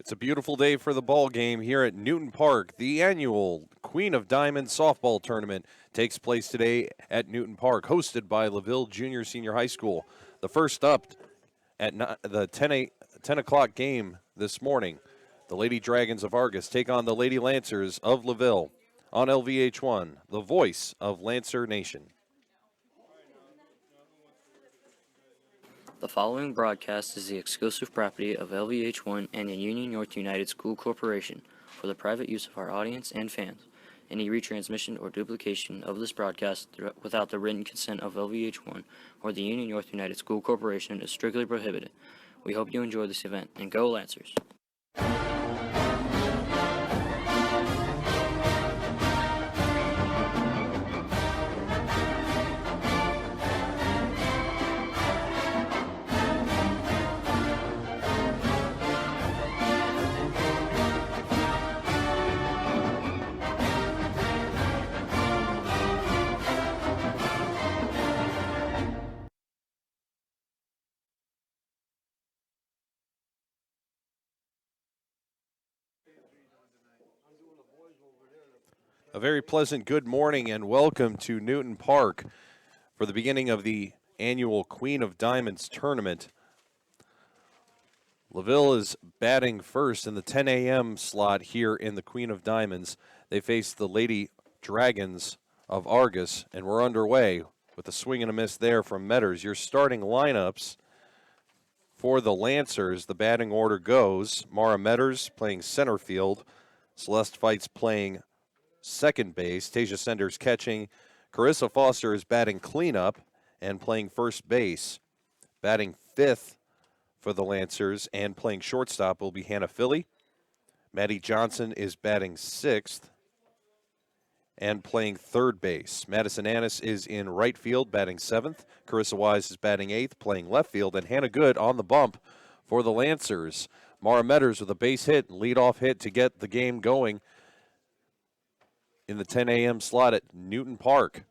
It's a beautiful day for the ball game here at Newton Park. The annual Queen of Diamonds softball tournament takes place today at Newton Park, hosted by Laville Junior Senior High School. The first up at the 10 o'clock game this morning, the Lady Dragons of Argos take on the Lady Lancers of Laville on LVH1, the voice of Lancer Nation. The following broadcast is the exclusive property of LVH1 and the Union North United School Corporation for the private use of our audience and fans. Any retransmission or duplication of this broadcast without the written consent of LVH1 or the Union North United School Corporation is strictly prohibited. We hope you enjoy this event, and go Lancers! A very pleasant good morning and welcome to Newton Park for the beginning of the annual Queen of Diamonds tournament. Laville is batting first in the 10 a.m. slot here in the Queen of Diamonds. They face the Lady Dragons of Argos, and we're underway with a swing and a miss there from Metters. Your starting lineups for the Lancers, the batting order goes: Mara Metters playing center field, Celeste Fights playing second base, Tasia Senders catching, Carissa Foster is batting cleanup and playing first base. Batting fifth for the Lancers and playing shortstop will be Hannah Philly. Maddie Johnson is batting sixth and playing third base. Madison Annis is in right field, batting seventh. Carissa Wise is batting eighth, playing left field, and Hannah Good on the bump for the Lancers. Mara Metters with a base hit and leadoff hit to get the game going in the 10 a.m. slot at Newton Park.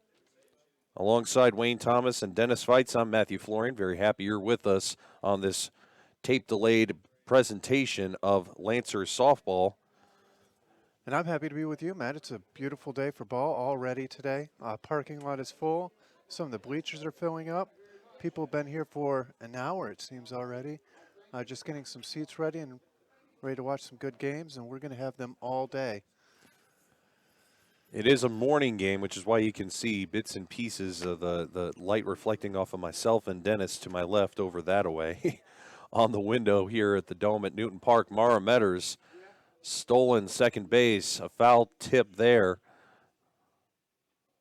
Alongside Wayne Thomas and Dennis Fights, I'm Matthew Florian. Very happy you're with us on this tape-delayed presentation of Lancers softball. And I'm happy to be with you, Matt. It's a beautiful day for ball already today. Parking lot is full. Some of the bleachers are filling up. People have been here for an hour, it seems, already. Just getting some seats ready and ready to watch some good games, and we're going to have them all day. It is a morning game, which is why you can see bits and pieces of the light reflecting off of myself and Dennis to my left over that away on the window here at the Dome at Newton Park. Mara Metters stolen second base, a foul tip there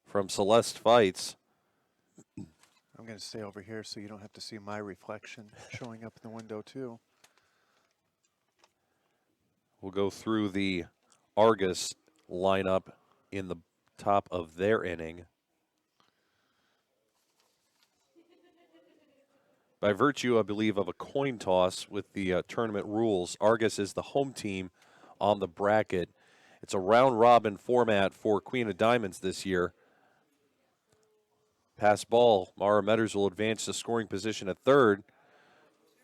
from Celeste Fights. I'm going to stay over here so you don't have to see my reflection showing up in the window too. We'll go through the Argos lineup in the top of their inning. By virtue, I believe, of a coin toss with the tournament rules, Argos is the home team on the bracket. It's a round-robin format for Queen of Diamonds this year. Pass ball, Mara Metters will advance to scoring position at third.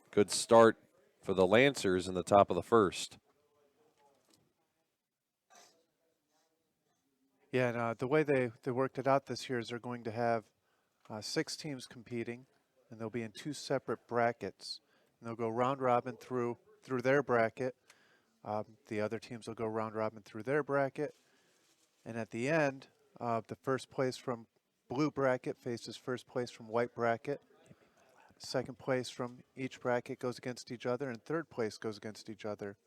Good start for the Lancers in the top of the first. Yeah, and the way they worked it out this year is they're going to have 6 teams competing, and they'll be in 2 separate brackets. And they'll go round robin through their bracket. The other teams will go round robin through their bracket. And at the end, the first place from blue bracket faces first place from white bracket. Second place from each bracket goes against each other, and third place goes against each other.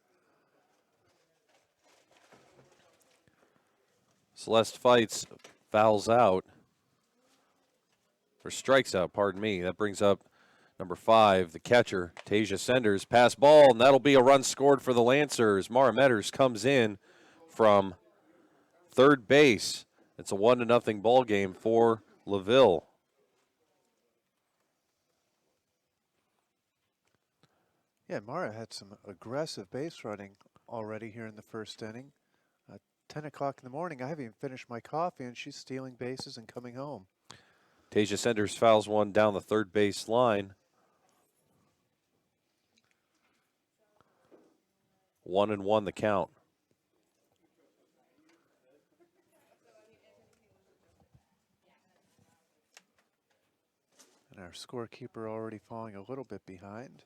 Celeste Fights fouls out, or strikes out, pardon me. That brings up number 5, the catcher, Tasia Senders. Pass ball, and that'll be a run scored for the Lancers. Mara Metters comes in from third base. It's a 1-0 ball game for Laville. Yeah, Mara had some aggressive base running already here in the first inning. 10 o'clock in the morning, I haven't even finished my coffee, and she's stealing bases and coming home. Tasia Senders fouls one down the third base line. 1-1 the count. And our scorekeeper already falling a little bit behind.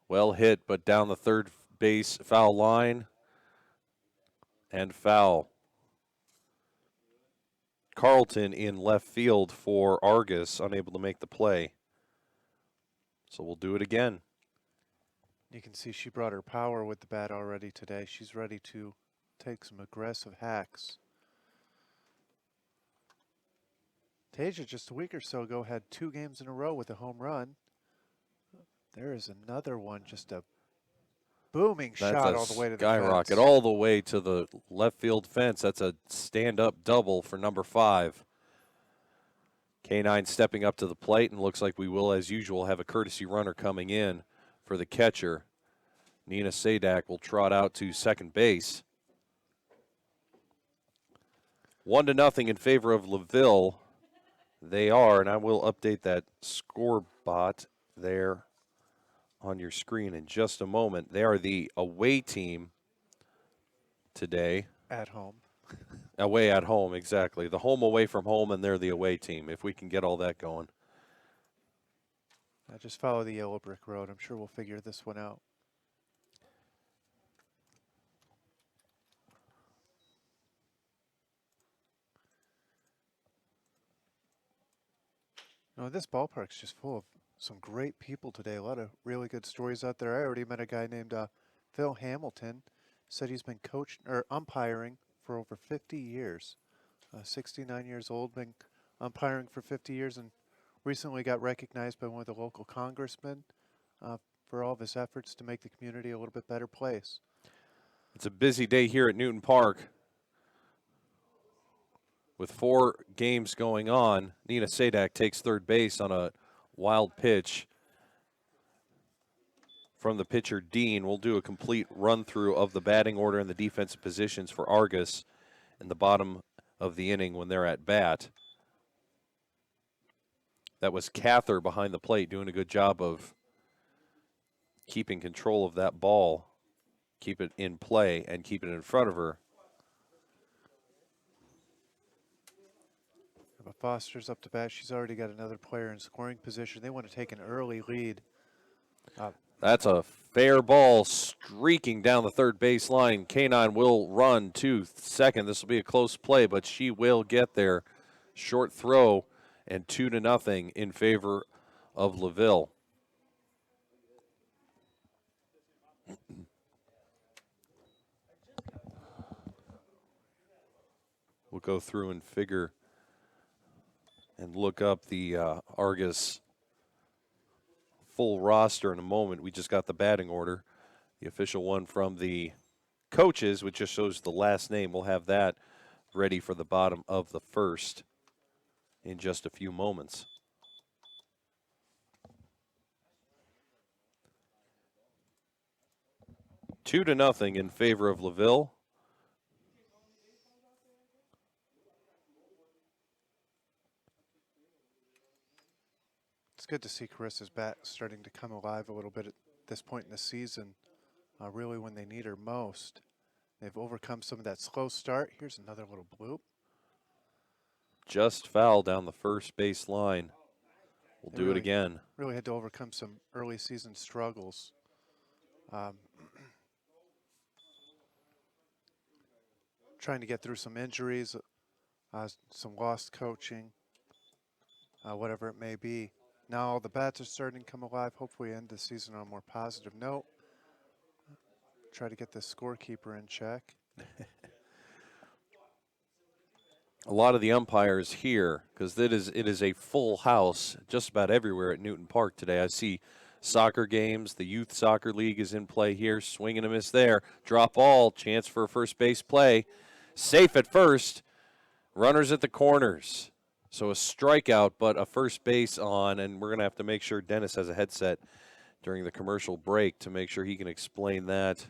Well hit, but down the third base foul line. And foul. Carlton in left field for Argos, unable to make the play. So we'll do it again. You can see she brought her power with the bat already today. She's ready to take some aggressive hacks. Tasia just a week or so ago had 2 games in a row with a home run. There is another one, just a booming shot all the way to the skyrocket fence. all the way to the left field fence. That's a stand-up double for number 5. K9 stepping up to the plate, and looks like we will, as usual, have a courtesy runner coming in for the catcher. Nina Sadak will trot out to second base. 1-0 in favor of Laville. They are, and I will update that score bot there on your screen in just a moment. They are the away team today. At home. Away at home, exactly. The home away from home, and they're the away team, if we can get all that going. Now just follow the yellow brick road. I'm sure we'll figure this one out. No, this ballpark's just full of some great people today. A lot of really good stories out there. I already met a guy named Phil Hamilton. Said he's been coaching or umpiring for over 50 years. 69 years old, been umpiring for 50 years, and recently got recognized by one of the local congressmen for all of his efforts to make the community a little bit better place. It's a busy day here at Newton Park. With 4 games going on, Nina Sadak takes third base on a wild pitch from the pitcher, Dean. We'll do a complete run-through of the batting order and the defensive positions for Argos in the bottom of the inning when they're at bat. That was Cather behind the plate doing a good job of keeping control of that ball, keep it in play, and keep it in front of her. But Foster's up to bat. She's already got another player in scoring position. They want to take an early lead. That's a fair ball streaking down the third base line. K9 will run to second. This will be a close play, but she will get there. Short throw, and 2-0 in favor of Laville. We'll go through and figure and look up the Argos full roster in a moment. We just got the batting order, the official one from the coaches, which just shows the last name. We'll have that ready for the bottom of the first in just a few moments. Two to nothing in favor of Laville. It's good to see Carissa's bat starting to come alive a little bit at this point in the season, really when they need her most. They've overcome some of that slow start. Here's another little bloop. Just foul down the first base line. We'll do it again. Really had to overcome some early season struggles. Trying to get through some injuries, some lost coaching, whatever it may be. Now all the bats are starting to come alive. Hopefully end the season on a more positive note. Try to get the scorekeeper in check. A lot of the umpires here, because it is a full house just about everywhere at Newton Park today. I see soccer games. The Youth Soccer League is in play here. Swing and a miss there. Drop ball. Chance for a first base play. Safe at first. Runners at the corners. So a strikeout, but a first base on, and we're going to have to make sure Dennis has a headset during the commercial break to make sure he can explain that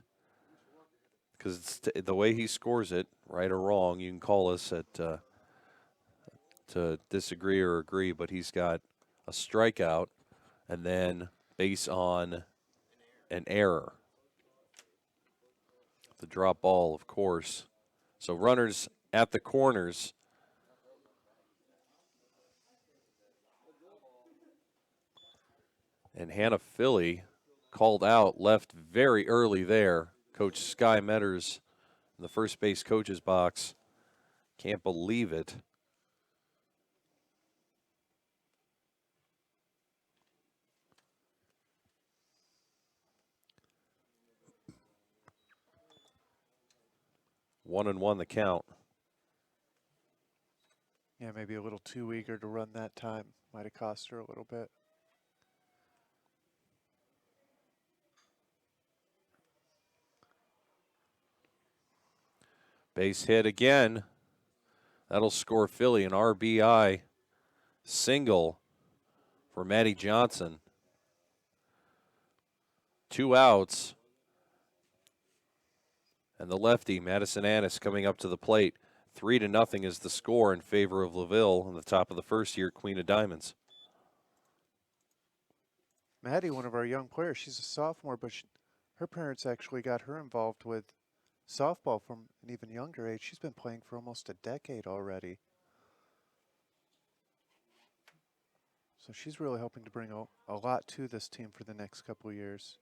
because it's the way he scores it, right or wrong. You can call us at to disagree or agree, but he's got a strikeout and then base on an error. The drop ball, of course. So runners at the corners. And Hannah Philly called out, left very early there. Coach Sky Metters in the first base coach's box. Can't believe it. One and one the count. Yeah, maybe a little too eager to run that time. Might have cost her a little bit. Base hit again. That'll score Philly an RBI single for Maddie Johnson. 2 outs. And the lefty, Madison Annis, coming up to the plate. 3-0 is the score in favor of Laville on the top of the first year, Queen of Diamonds. Maddie, one of our young players, she's a sophomore, but her parents actually got her involved with softball from an even younger age. She's been playing for almost a decade already. So she's really hoping to bring a lot to this team for the next couple of years.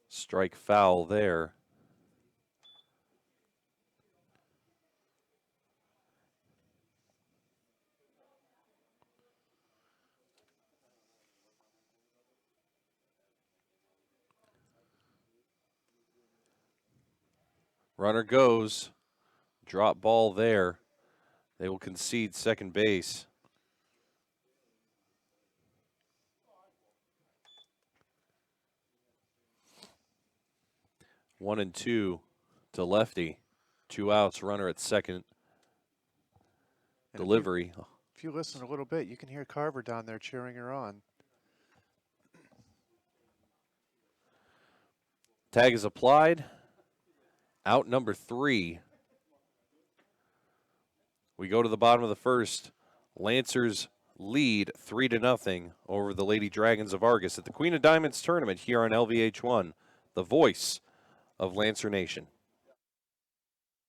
Strike foul there. Runner goes. Drop ball there. They will concede second base. One and two to lefty. 2 outs, runner at second. And Delivery. If you listen a little bit, you can hear Carver down there cheering her on. Tag is applied. Out number 3. We go to the bottom of the first. Lancers lead 3-0 over the Lady Dragons of Argos at the Queen of Diamonds tournament here on LVH1, the voice of Lancer Nation.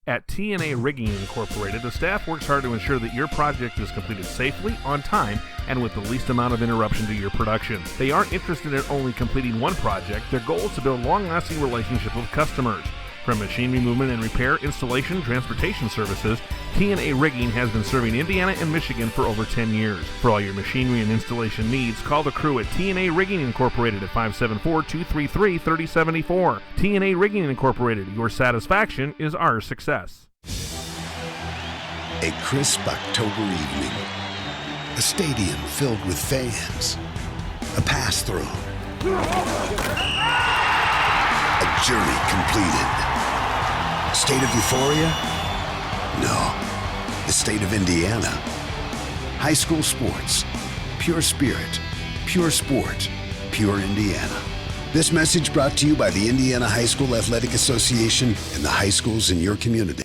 At TNA Rigging Incorporated, the staff works hard to ensure that your project is completed safely, on time, and with the least amount of interruption to your production. They aren't interested in only completing one project. Their goal is to build long-lasting relationships with customers. From machinery movement and repair, installation, transportation services, TNA Rigging has been serving Indiana and Michigan for over 10 years. For all your machinery and installation needs, call the crew at TNA Rigging Incorporated at 574-233-3074. TNA Rigging Incorporated, your satisfaction is our success. A crisp October evening. A stadium filled with fans. A pass thrown. A journey completed. State of euphoria? No. The state of Indiana. High school sports. Pure spirit. Pure sport. Pure Indiana. This message brought to you by the Indiana High School Athletic Association and the high schools in your community.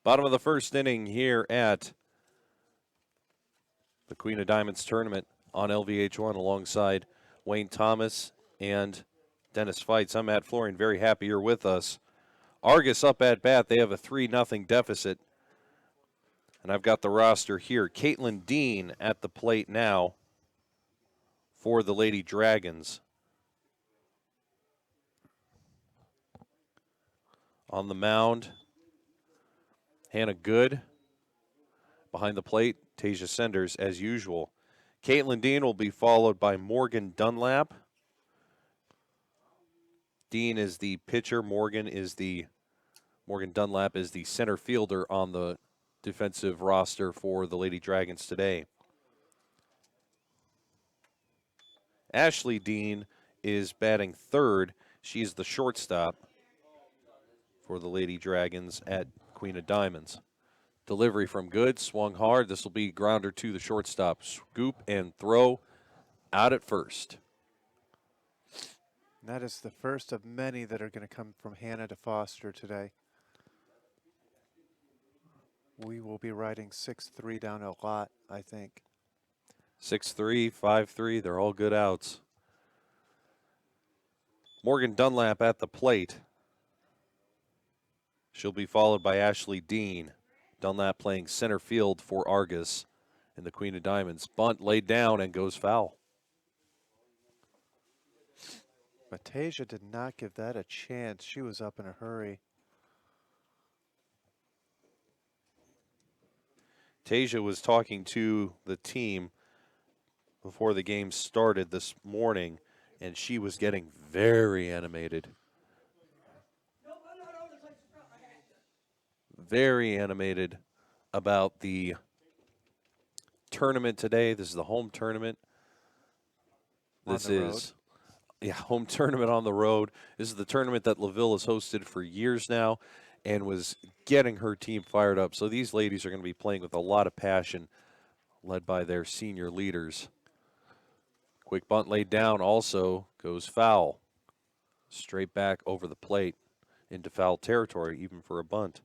Bottom of the first inning here at the Queen of Diamonds tournament on LVH1 alongside Wayne Thomas and Dennis Feitz. I'm Matt Florian, very happy you're with us. Argus up at bat. They have a 3-0 deficit. And I've got the roster here. Caitlin Dean at the plate now for the Lady Dragons. On the mound, Hannah Good. Behind the plate, Tasia Senders, as usual. Caitlin Dean will be followed by Morgan Dunlap. Dean is the pitcher. Morgan Dunlap is the center fielder on the defensive roster for the Lady Dragons today. Ashley Dean is batting third. She's the shortstop for the Lady Dragons at Queen of Diamonds. Delivery from Good, swung hard. This will be grounder to the shortstop. Scoop and throw out at first. And that is the first of many that are going to come from Hannah to Foster today. We will be riding 6-3 down a lot, I think. 6-3, 5-3, they're all good outs. Morgan Dunlap at the plate. She'll be followed by Ashley Dean. Dunlap playing center field for Argos in the Queen of Diamonds. Bunt laid down and goes foul. Matasia did not give that a chance. She was up in a hurry. Tasia was talking to the team before the game started this morning, and she was getting very animated. Very animated about the tournament today. This is the home tournament. This is home tournament on the road. This is the tournament that Laville has hosted for years now and was getting her team fired up. So these ladies are going to be playing with a lot of passion, led by their senior leaders. Quick bunt laid down also goes foul. Straight back over the plate into foul territory, even for a bunt.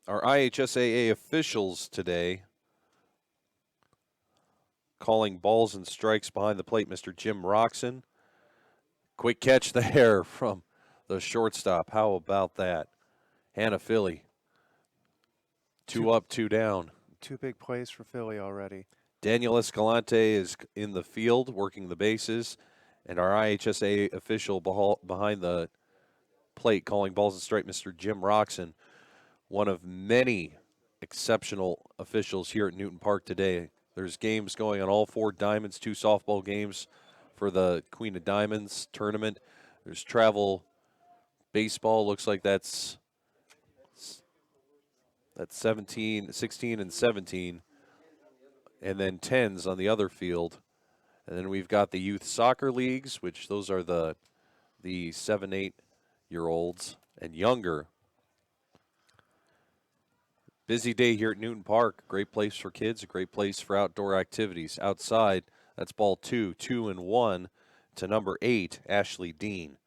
Our IHSAA officials today calling balls and strikes behind the plate, Mr. Jim Roxon. Quick catch there from the shortstop. How about that? Hannah Philly. Two up, two down. Two big plays for Philly already. Daniel Escalante is in the field working the bases, and our IHSA official behind the plate calling balls and strikes, Mr. Jim Roxon. One of many exceptional officials here at Newton Park today. There's games going on all four diamonds, 2 softball games for the Queen of Diamonds tournament. There's travel baseball. Looks like that's 17, 16, and 17. And then 10s on the other field. And then we've got the youth soccer leagues, which those are the 7, 8-year-olds and younger. Busy day here at Newton Park. Great place for kids, a great place for outdoor activities. Outside, that's ball 2, 2-1 to number 8, Ashley Dean.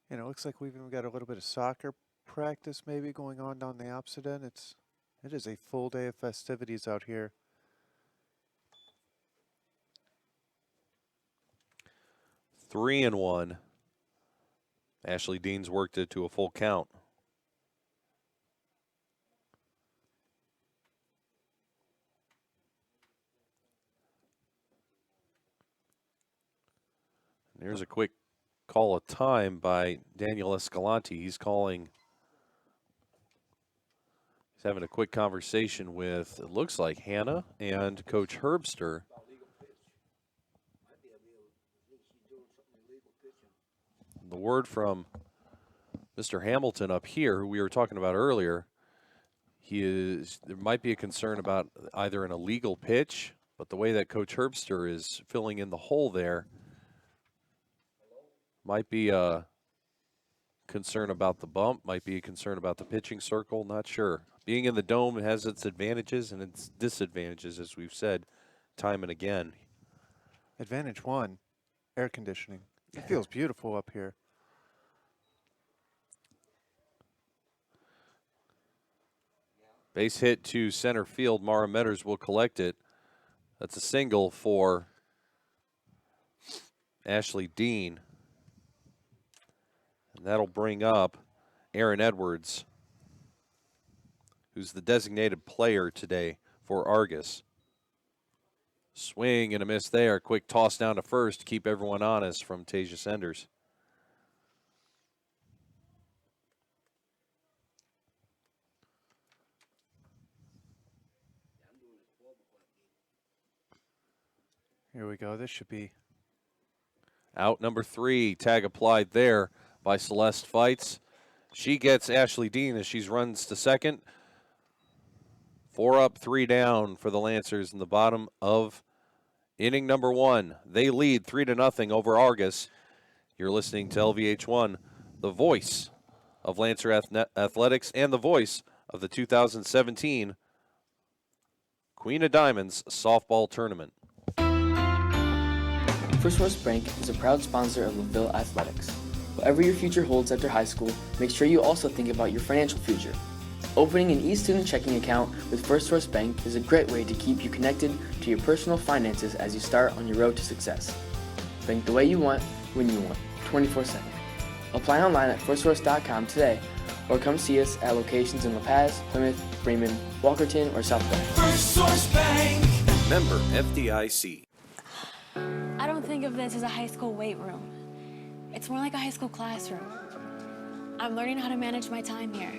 And it looks like we've even got a little bit of soccer practice maybe going on down the opposite end. It is a full day of festivities out here. 3-1. Ashley Dean's worked it to a full count. Here's a quick call of time by Daniel Escalante. He's having a quick conversation with, it looks like, Hannah and Coach Herbster. The word from Mr. Hamilton up here, who we were talking about earlier, there might be a concern about either an illegal pitch, but the way that Coach Herbster is filling in the hole there, might be a concern about the bump, might be a concern about the pitching circle, not sure. Being in the dome has its advantages and its disadvantages, as we've said time and again. Advantage 1, air conditioning. It feels beautiful up here. Base hit to center field. Mara Metters will collect it. That's a single for Ashley Dean. And that'll bring up Aaron Edwards, who's the designated player today for Argos. Swing and a miss there. Quick toss down to first to keep everyone honest from Tasia Senders. Here we go. This should be Out number 3. Tag applied there by Celeste Fights. She gets Ashley Dean as she runs to second. 4 up, 3 down for the Lancers in the bottom of inning number 1. They lead 3-0 over Argos. You're listening to LVH1, the voice of Lancer Athletics and the voice of the 2017 Queen of Diamonds softball tournament. First Source Bank is a proud sponsor of Laville Athletics. Whatever your future holds after high school, make sure you also think about your financial future. Opening an e-student checking account with First Source Bank is a great way to keep you connected to your personal finances as you start on your road to success. Bank the way you want, when you want, 24/7. Apply online at firstsource.com today, or come see us at locations in La Paz, Plymouth, Bremen, Walkerton, or South Bend. First Source Bank. Member FDIC. I don't think of this as a high school weight room. It's more like a high school classroom. I'm learning how to manage my time here.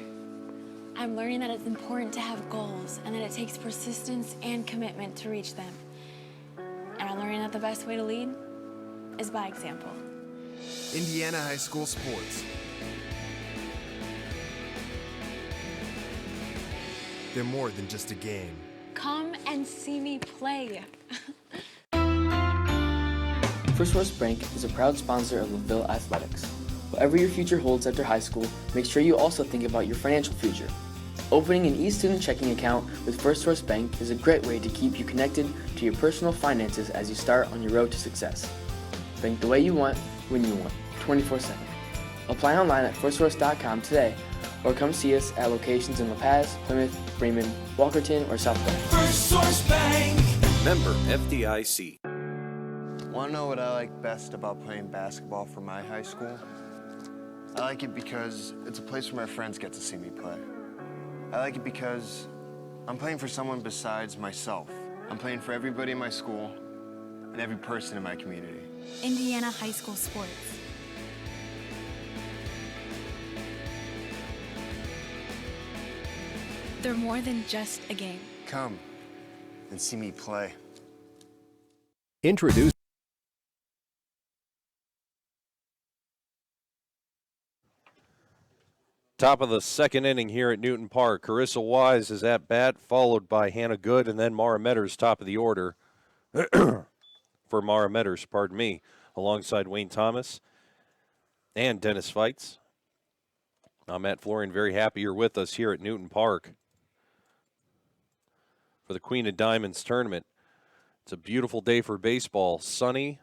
I'm learning that it's important to have goals and that it takes persistence and commitment to reach them. And I'm learning that the best way to lead is by example. Indiana High School Sports. They're more than just a game. Come and see me play. First Source Bank is a proud sponsor of Laville Athletics. Whatever your future holds after high school, make sure you also think about your financial future. Opening an e-student checking account with First Source Bank is a great way to keep you connected to your personal finances as you start on your road to success. Bank the way you want, when you want, 24/7. Apply online at firstsource.com today, or come see us at locations in La Paz, Plymouth, Bremen, Walkerton, or South Bend. First Source Bank. Member FDIC. Want to know what I like best about playing basketball for my high school? I like it because it's a place where my friends get to see me play. I like it because I'm playing for someone besides myself. I'm playing for everybody in my school and every person in my community. Indiana High School Sports. They're more than just a game. Come and see me play. Introduce Top of the second inning here at Newton Park. Carissa Wise is at bat, followed by Hannah Good, and then Mara Metters, top of the order for Mara Metters, pardon me, alongside Wayne Thomas and Dennis Fights. I'm Matt Florian, very happy you're with us here at Newton Park for the Queen of Diamonds tournament. It's a beautiful day for baseball. Sunny,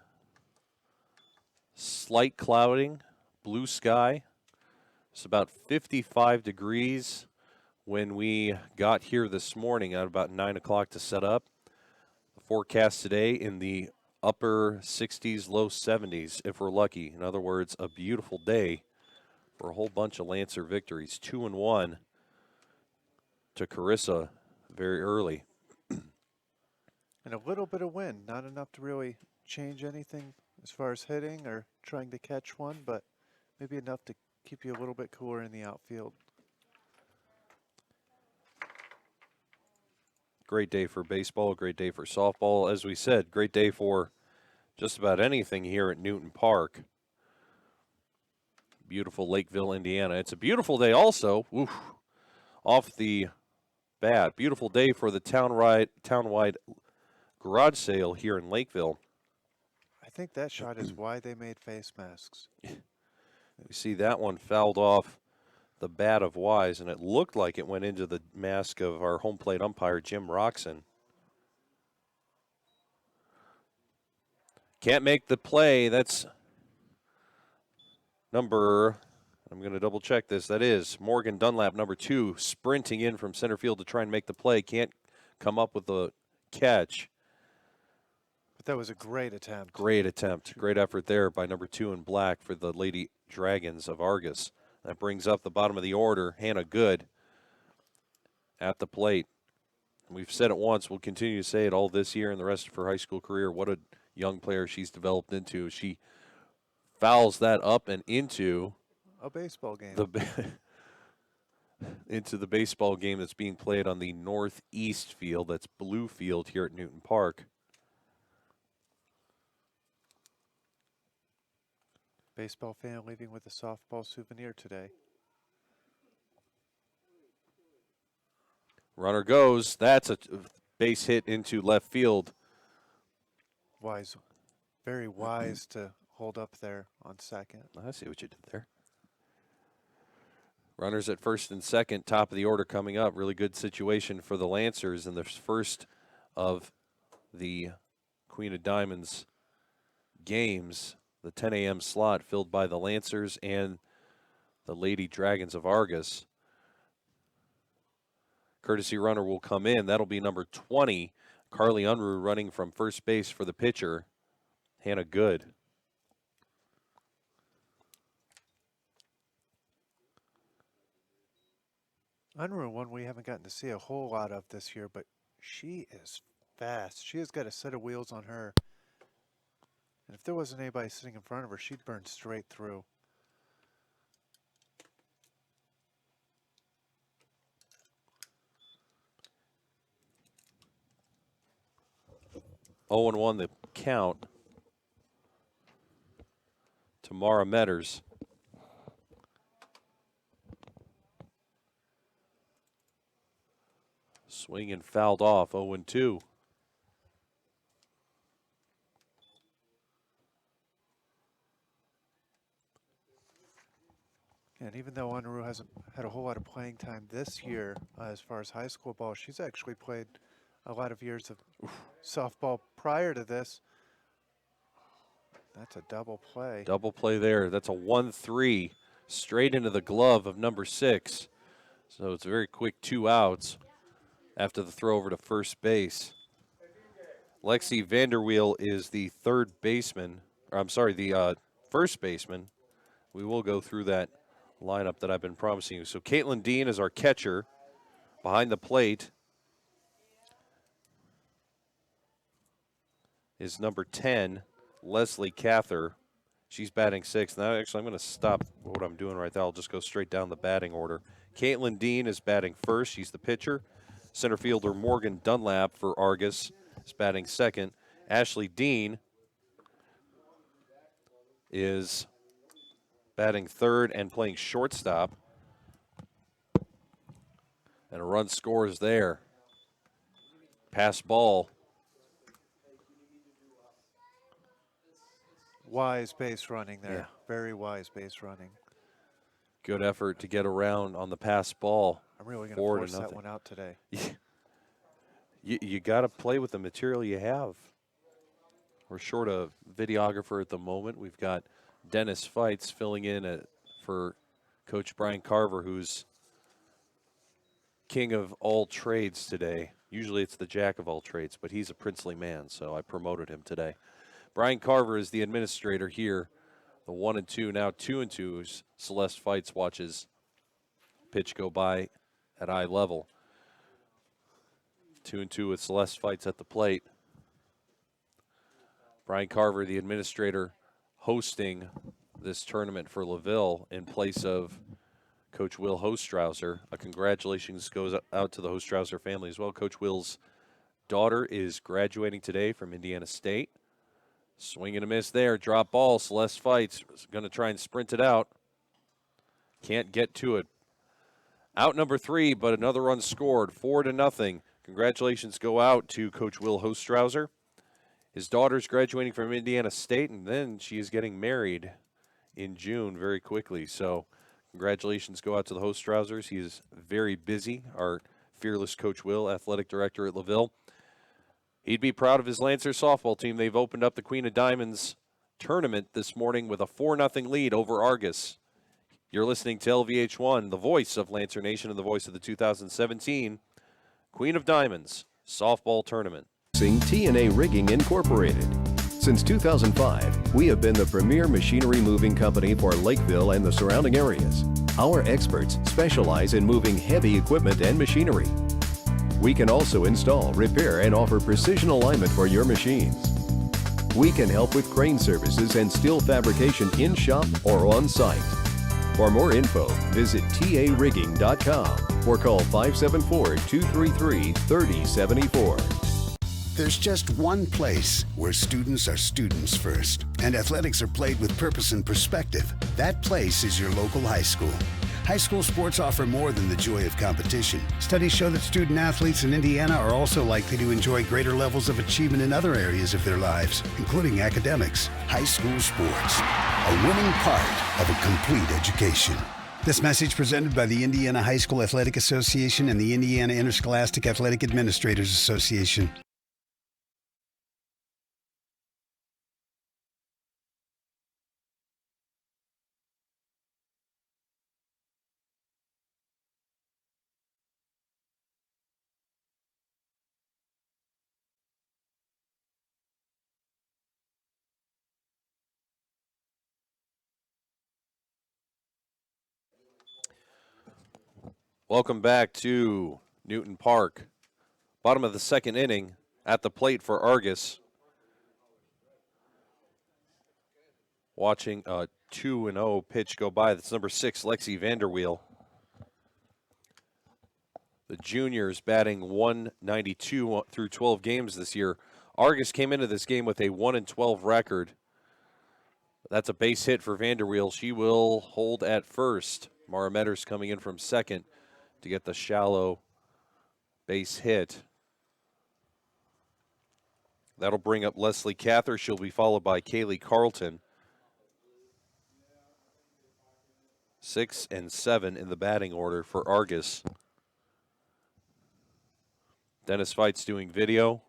slight clouding, blue sky. It's about 55 degrees when we got here this morning at about 9 o'clock to set up. The forecast today in the upper 60s, low 70s, if we're lucky. In other words, a beautiful day for a whole bunch of Lancer victories. 2-1 to Carissa very early. and a little bit of wind, not enough to really change anything as far as hitting or trying to catch one, but maybe enough to keep you a little bit cooler in the outfield. Great day for baseball, great day for softball. As we said, great day for just about anything here at Newton Park. Beautiful Lakeville, Indiana. It's a beautiful day also. Oof, off the bat. Beautiful day for the townwide garage sale here in Lakeville. I think that shot is why they made face masks. We see that one fouled off the bat of Wise, and it looked like it went into the mask of our home plate umpire, Jim Roxon. Can't make the play. That's number, I'm going to double check this. That is Morgan Dunlap, number 2, sprinting in from center field to try and make the play. Can't come up with the catch. But that was a great attempt. Great attempt. Great effort there by number 2 in black for the Lady Dragons of Argos. That brings up the bottom of the order. Hannah Good at the plate. We've said it once. We'll continue to say it all this year and the rest of her high school career. What a young player she's developed into. She fouls that up and into A baseball game. into the baseball game that's being played on the northeast field. That's Blue Field here at Newton Park. Baseball fan leaving with a softball souvenir today. Runner goes. That's a base hit into left field. Wise, very wise to hold up there on second. I see what you did there. Runners at first and second, top of the order coming up. Really good situation for the Lancers in the first of the Queen of Diamonds games. The 10 a.m. slot filled by the Lancers and the Lady Dragons of Argos. Courtesy runner will come in. That'll be number 20, Carly Unruh, running from first base for the pitcher, Hannah Good. Unruh, one we haven't gotten to see a whole lot of this year, but she is fast. She has got a set of wheels on her. And if there wasn't anybody sitting in front of her, she'd burn straight through. Oh and 1 the count. Tamara Metters. Swing and fouled off, 0-2. And even though Unruh hasn't had a whole lot of playing time this year as far as high school ball, she's actually played a lot of years of softball prior to this. That's a double play. Double play there. That's a 1-3 straight into the glove of number 6. So it's a very quick 2 outs after the throw over to first base. Lexi Vanderweel is the third baseman, or I'm sorry, the first baseman. We will go through that lineup that I've been promising you. So Caitlin Dean is our catcher behind the plate. Is number 10, Leslie Cather. She's batting 6th. Now, actually, I'm going to stop what I'm doing right there. I'll just go straight down the batting order. Caitlin Dean is batting first. She's the pitcher. Center fielder Morgan Dunlap for Argus is batting second. Ashley Dean is batting third and playing shortstop. And a run scores there. Pass ball. Wise base running there. Yeah. Very wise base running. Good effort to get around on the pass ball. I'm really going to 4-0. force that one out today. You got to play with the material you have. We're short a videographer at the moment. We've got Dennis Feitz filling in for Coach Brian Carver, who's king of all trades today. Usually it's the jack of all trades, but he's a princely man, so I promoted him today. Brian Carver is the administrator here. The 1-2, now 2-2 as Celeste Feitz watches pitch go by at eye level. 2-2 with Celeste Feitz at the plate. Brian Carver, the administrator, hosting this tournament for Laville in place of Coach Will Hostrauser. A congratulations goes out to the Hostrauser family as well. Coach Will's daughter is graduating today from Indiana State. Swing and a miss there. Drop ball. Celeste Feitz is going to try and sprint it out. Can't get to it. Out number 3, but another run scored. 4-0. Congratulations go out to Coach Will Hostrauser. His daughter's graduating from Indiana State, and then she is getting married in June very quickly. So congratulations go out to the Hostrausers. He is very busy, our fearless Coach Will, athletic director at Laville. He'd be proud of his Lancer softball team. They've opened up the Queen of Diamonds tournament this morning with a 4-0 lead over Argus. You're listening to LVH1, the voice of Lancer Nation and the voice of the 2017 Queen of Diamonds softball tournament. TNA Rigging Incorporated. Since 2005, we have been the premier machinery moving company for Lakeville and the surrounding areas. Our experts specialize in moving heavy equipment and machinery. We can also install, repair, and offer precision alignment for your machines. We can help with crane services and steel fabrication in-shop or on-site. For more info, visit tarigging.com or call 574-233-3074. There's just one place where students are students first, and athletics are played with purpose and perspective. That place is your local high school. High school sports offer more than the joy of competition. Studies show that student athletes in Indiana are also likely to enjoy greater levels of achievement in other areas of their lives, including academics. High school sports, a winning part of a complete education. This message presented by the Indiana High School Athletic Association and the Indiana Interscholastic Athletic Administrators Association. Welcome back to Newton Park. Bottom of the second inning at the plate for Argus. Watching a 2-0 pitch go by. That's number 6, Lexi Vanderweel. The juniors batting 192 through 12 games this year. Argus came into this game with a 1-12 record. That's a base hit for Vanderweel. She will hold at first. Mara Metters coming in from second to get the shallow base hit. That'll bring up Leslie Cather. She'll be followed by Kaylee Carlton. 6 and 7 in the batting order for Argus. Dennis Feit's doing video.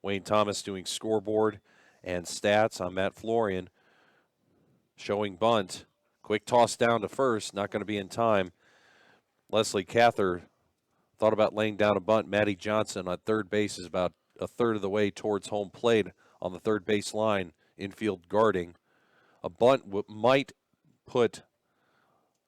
Wayne Thomas doing scoreboard and stats. I'm Matt Florian. Showing bunt. Quick toss down to first. Not going to be in time. Leslie Cather thought about laying down a bunt. Maddie Johnson on third base is about a third of the way towards home plate on the third base line, infield guarding. A bunt might put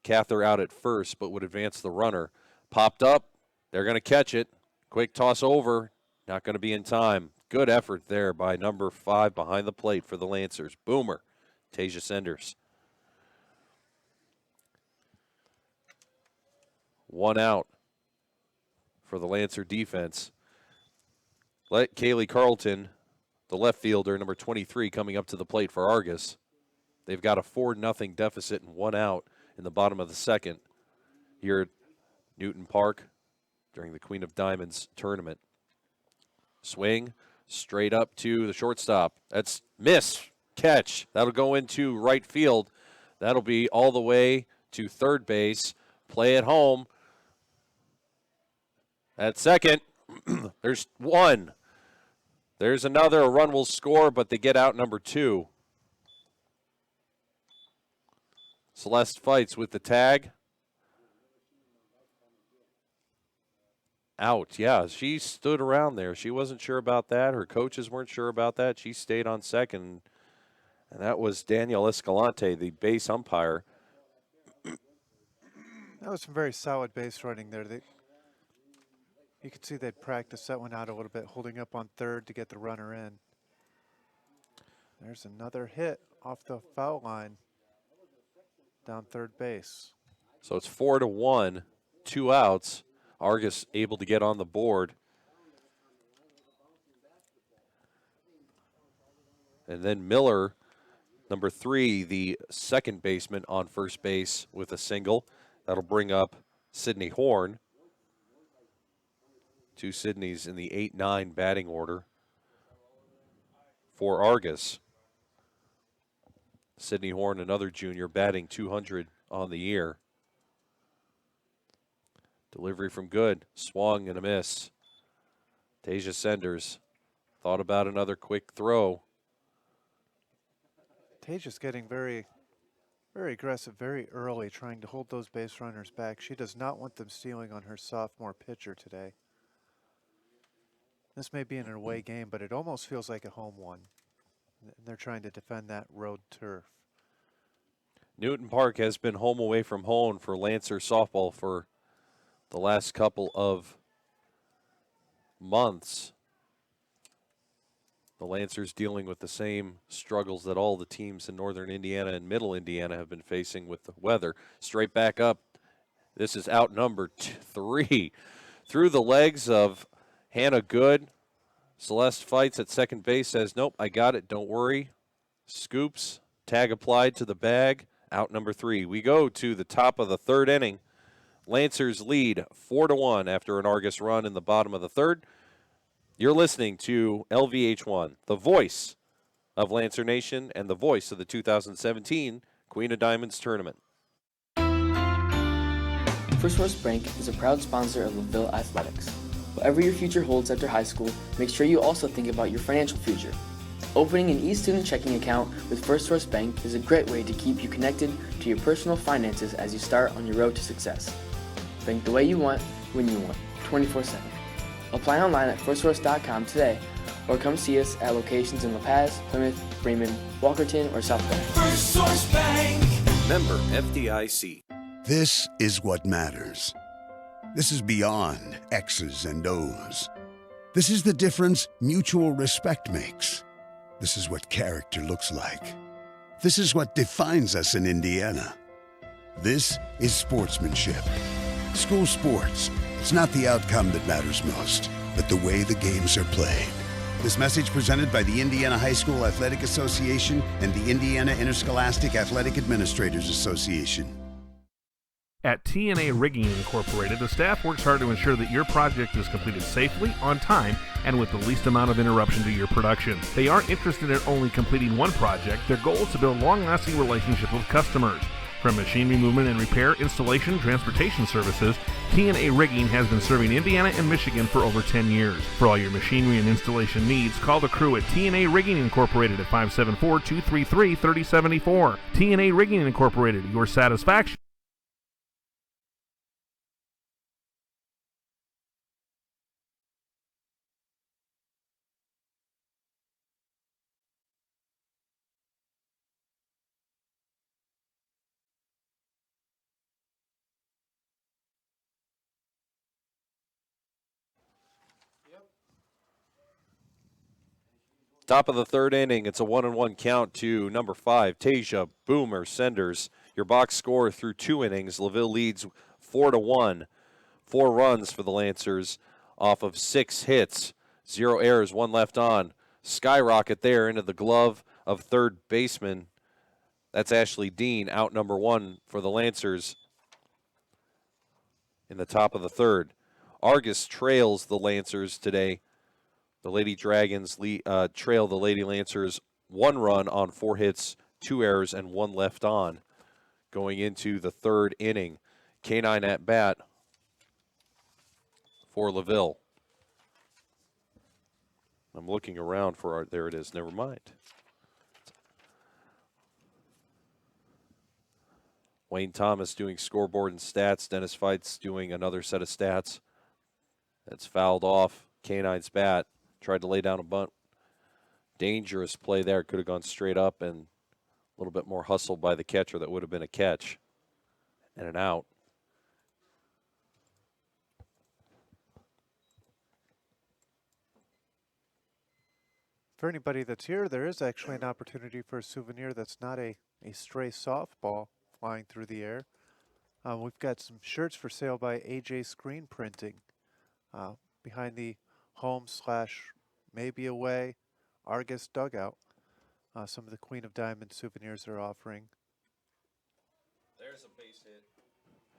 Cather out at first, but would advance the runner. Popped up. They're going to catch it. Quick toss over. Not going to be in time. Good effort there by number 5 behind the plate for the Lancers. Boomer, Tasia Senders. 1 out for the Lancer defense. Let Kaylee Carlton, the left fielder, number 23, coming up to the plate for Argus. They've got a 4-0 deficit and 1 out in the bottom of the second here at Newton Park during the Queen of Diamonds tournament. Swing straight up to the shortstop. That's miss. Catch. That'll go into right field. That'll be all the way to third base. Play at home. At second, there's 1. There's another. A run will score, but they get out number 2. Celeste Fights with the tag. Out, yeah. She stood around there. She wasn't sure about that. Her coaches weren't sure about that. She stayed on second. And that was Danielle Escalante, the base umpire. That was some very solid base running there. You could see they'd practiced that one out a little bit, holding up on third to get the runner in. There's another hit off the foul line down third base. So it's 4-1, 2 outs. Argus able to get on the board. And then Miller, number 3, the second baseman on first base with a single. That'll bring up Sydney Horn. 2 Sydneys in the 8-9 batting order for Argus. Sydney Horn, another junior, batting 200 on the year. Delivery from Good. Swung and a miss. Tasia Senders thought about another quick throw. Tasia's getting very, very aggressive very early, trying to hold those base runners back. She does not want them stealing on her sophomore pitcher today. This may be an away game, but it almost feels like a home one. They're trying to defend that road turf. Newton Park has been home away from home for Lancer softball for the last couple of months, the Lancers dealing with the same struggles that all the teams in northern Indiana and middle Indiana have been facing with the weather. Straight back up. This is out number 3. Through the legs of Hannah Good. Celeste fights at second base, says, nope, I got it, don't worry. Scoops, tag applied to the bag, out number 3. We go to the top of the third inning. Lancers lead 4-1 after an Argus run in the bottom of the third. You're listening to LVH1, the voice of Lancer Nation and the voice of the 2017 Queen of Diamonds tournament. First Source Bank is a proud sponsor of Laville Athletics. Whatever your future holds after high school, make sure you also think about your financial future. Opening an e-student checking account with First Source Bank is a great way to keep you connected to your personal finances as you start on your road to success. Bank the way you want, when you want, 24/7. Apply online at firstsource.com today, or come see us at locations in La Paz, Plymouth, Bremen, Walkerton, or South Bend. First Source Bank. Member FDIC. This is what matters. This is beyond X's and O's. This is the difference mutual respect makes. This is what character looks like. This is what defines us in Indiana. This is sportsmanship. School sports. It's not the outcome that matters most, but the way the games are played. This message presented by the Indiana High School Athletic Association and the Indiana Interscholastic Athletic Administrators Association. At TNA Rigging Incorporated, the staff works hard to ensure that your project is completed safely, on time, and with the least amount of interruption to your production. They aren't interested in only completing one project. Their goal is to build long-lasting relationships with customers. From machinery movement and repair, installation, transportation services, TNA Rigging has been serving Indiana and Michigan for over 10 years. For all your machinery and installation needs, call the crew at TNA Rigging Incorporated at 574-233-3074. TNA Rigging Incorporated, your satisfaction. Top of the third inning, it's a 1-1 count to number 5, Tasia Boomer Senders. Your box score through 2 innings, Laville leads 4-1. 4 runs for the Lancers off of 6 hits, 0 errors, 1 left on. Skyrocket there into the glove of third baseman. That's Ashley Dean, out number 1 for the Lancers in the top of the third. Argus trails the Lancers today. The Lady Dragons trail the Lady Lancers 1 run on 4 hits, 2 errors, and 1 left on going into the third inning. K9 at bat for Laville. I'm looking around for our, there it is, never mind. Wayne Thomas doing scoreboard and stats. Dennis Feitz doing another set of stats. That's fouled off. K9's bat. Tried to lay down a bunt. Dangerous play there. Could have gone straight up, and a little bit more hustle by the catcher. That would have been a catch and an out. For anybody that's here, there is actually an opportunity for a souvenir that's not a stray softball flying through the air. We've got some shirts for sale by AJ Screen Printing behind the home/maybe away Argus dugout. Some of the Queen of Diamonds souvenirs they're offering. There's a base hit.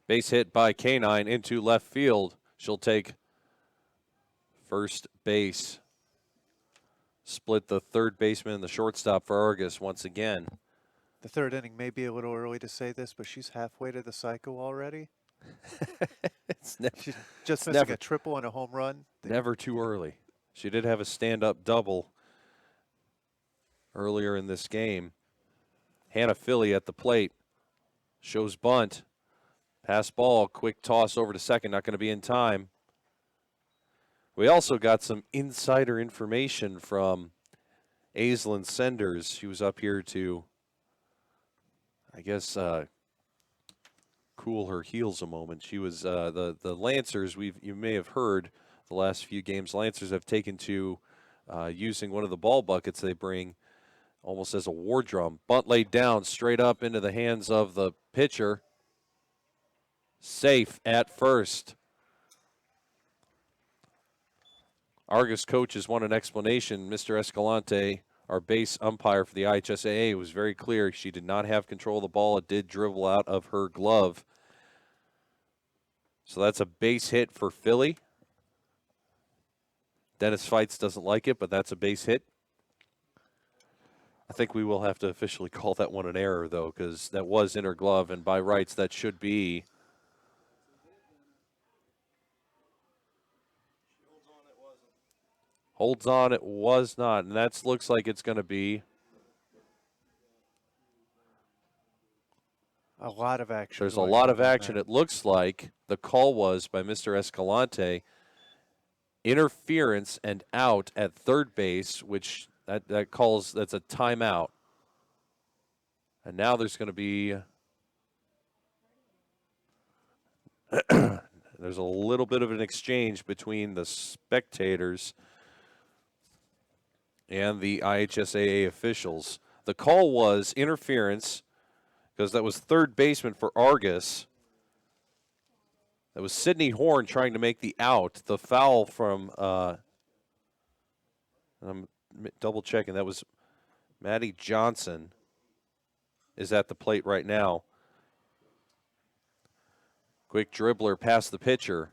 Base hit by K9 into left field. She'll take first base. Split the third baseman and the shortstop for Argus once again. The third inning may be a little early to say this, but she's halfway to the cycle already. She's just missing a triple and a home run. Never too early. She did have a stand-up double earlier in this game. Hannah Philly at the plate. Shows bunt. Pass ball, quick toss over to second, not going to be in time. We also got some insider information from Aislinn Senders. She was up here to, I guess, cool her heels a moment. She was the Lancers. You may have heard the last few games. Lancers have taken to using one of the ball buckets they bring almost as a war drum. Bunt laid down straight up into the hands of the pitcher. Safe at first. Argus coaches want an explanation. Mr. Escalante, our base umpire for the IHSAA, was very clear. She did not have control of the ball. It did dribble out of her glove. So that's a base hit for Philly. Dennis Feitz doesn't like it, but that's a base hit. I think we will have to officially call that one an error, though, because that was in her glove, and by rights, that should be. Holds on, it was not, and that looks like it's going to be. A lot of action. There's a lot of action. It looks like the call was by Mr. Escalante. Interference and out at third base, which that's a timeout. And now there's going to be there's a little bit of an exchange between the spectators and the IHSAA officials. The call was interference because that was third baseman for Argus. That was Sidney Horn trying to make the out. The foul from, I'm double checking, that was Maddie Johnson is at the plate right now. Quick dribbler past the pitcher.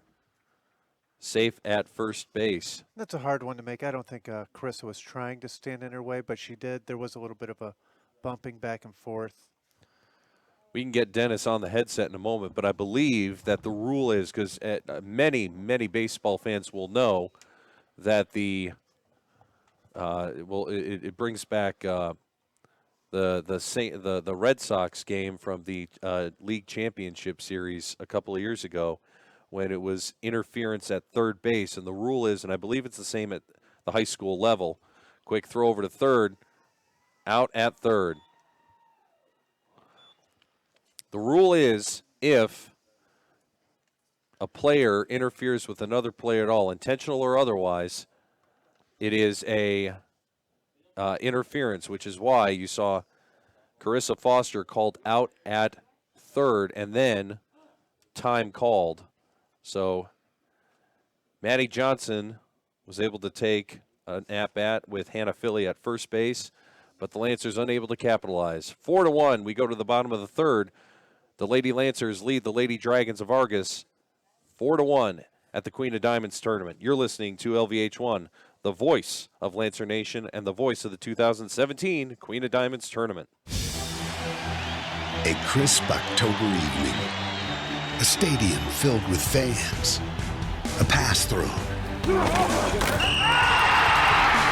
Safe at first base. That's a hard one to make. I don't think Carissa was trying to stand in her way, but she did. There was a little bit of a bumping back and forth. We can get Dennis on the headset in a moment, but I believe that the rule is, because many baseball fans will know that it brings back the Red Sox game from the league championship series a couple of years ago when it was interference at third base, and the rule is, and I believe it's the same at the high school level, quick throw over to third, out at third. The rule is if a player interferes with another player at all, intentional or otherwise, it is a interference, which is why you saw Carissa Foster called out at third and then time called. So Maddie Johnson was able to take an at-bat with Hannah Philly at first base, but the Lancers unable to capitalize. 4-1, we go to the bottom of the third. The Lady Lancers lead the Lady Dragons of Argos 4-1 at the Queen of Diamonds tournament. You're listening to LVH1, the voice of Lancer Nation and the voice of the 2017 Queen of Diamonds tournament. A crisp October evening. A stadium filled with fans. A pass thrown.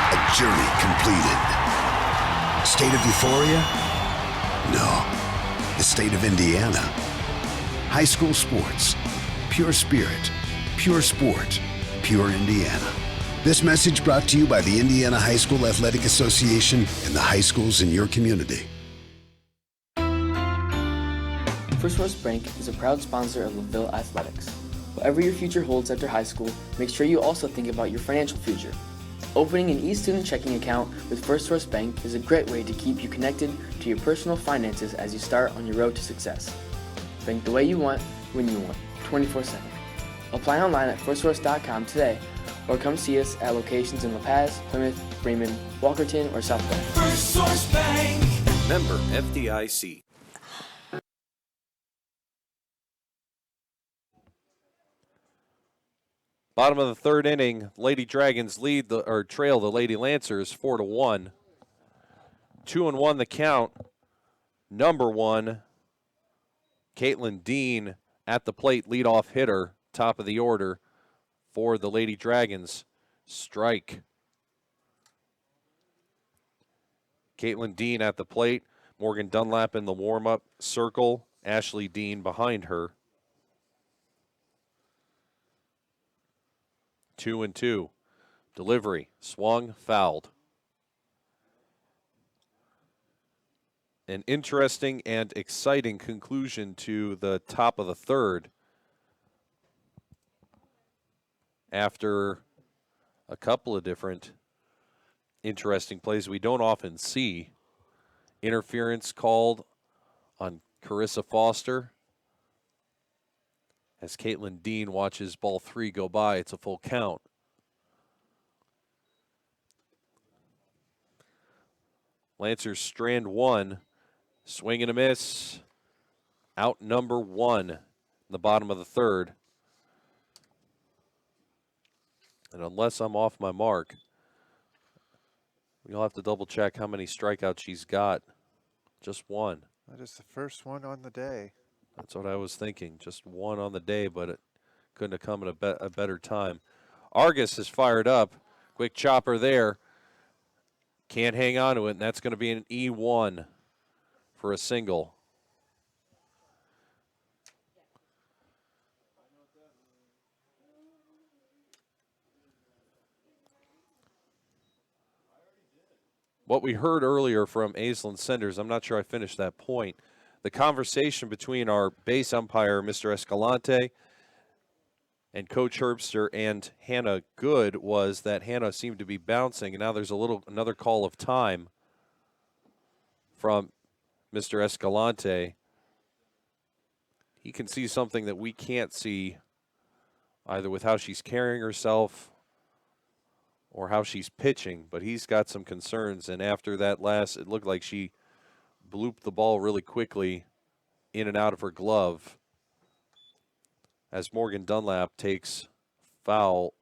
A journey completed. State of euphoria? No. The state of Indiana. High school sports. Pure spirit. Pure sport. Pure Indiana. This message brought to you by the Indiana High School Athletic Association and the high schools in your community. First West Bank is a proud sponsor of Laville Athletics. Whatever your future holds after high school, make sure you also think about your financial future. Opening an e-student checking account with First Source Bank is a great way to keep you connected to your personal finances as you start on your road to success. Bank the way you want, when you want, 24/7. Apply online at firstsource.com today, or come see us at locations in La Paz, Plymouth, Bremen, Walkerton, or South Bend. First Source Bank. Member FDIC. Bottom of the third inning, Lady Dragons trail the Lady Lancers 4-1. 2-1 the count. Number one, Caitlin Dean at the plate, leadoff hitter, top of the order for the Lady Dragons. Strike. Caitlin Dean at the plate. Morgan Dunlap in the warm-up circle. Ashley Dean behind her. 2-2. Delivery. Swung. Fouled. An interesting and exciting conclusion to the top of the third. after a couple of different interesting plays we don't often see. Interference called on Carissa Foster as Caitlin Dean watches ball 3 go by. It's a full count. Lancers strand 1, swing and a miss, out number 1 in the bottom of the third. And unless I'm off my mark, you'll have to double check how many strikeouts she's got. Just 1. That is the first one on the day. That's what I was thinking. Just 1 on the day, but it couldn't have come at a better time. Argos is fired up. Quick chopper there. Can't hang on to it, and that's going to be an E1 for a single. What we heard earlier from Aislinn Senders, I'm not sure I finished that point. The conversation between our base umpire, Mr. Escalante, and Coach Herbster and Hannah Good was that Hannah seemed to be bouncing, and now there's another call of time from Mr. Escalante. He can see something that we can't see, either with how she's carrying herself or how she's pitching, but he's got some concerns. And after that it looked like she blooped the ball really quickly in and out of her glove as Morgan Dunlap takes foul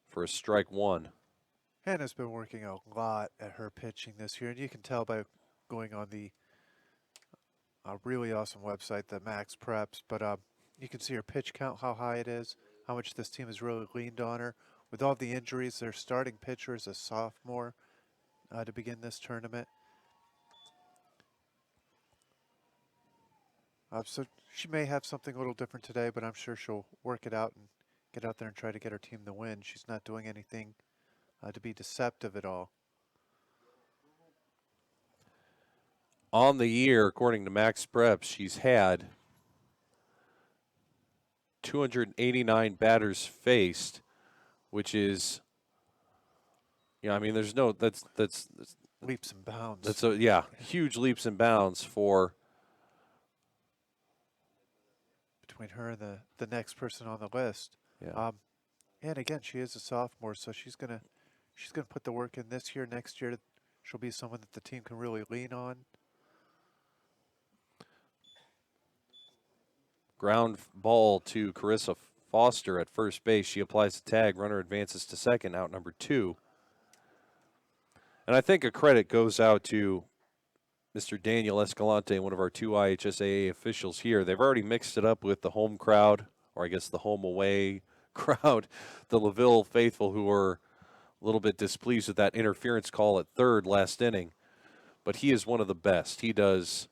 for a strike 1. Hannah's been working a lot at her pitching this year, and you can tell by going on the really awesome website, the Max Preps, but you can see her pitch count, how high it is, how much this team has really leaned on her. With all the injuries, their starting pitcher is a sophomore to begin this tournament. So she may have something a little different today, but I'm sure she'll work it out and get out there and try to get her team the win. She's not doing anything to be deceptive at all. On the year, according to Max Preps, she's had 289 batters faced, which is, I mean, there's no, that's leaps and bounds. That's huge leaps and bounds for between her and the next person on the list. Yeah. And again, she is a sophomore, so she's gonna put the work in this year. Next year, she'll be someone that the team can really lean on. Ground ball to Carissa Foster at first base. She applies the tag. Runner advances to second, out number 2. And I think a credit goes out to Mr. Daniel Escalante, one of our 2 IHSAA officials here. They've already mixed it up with the home crowd, or I guess the home away crowd, the Laville faithful, who were a little bit displeased with that interference call at third last inning. But he is one of the best. He does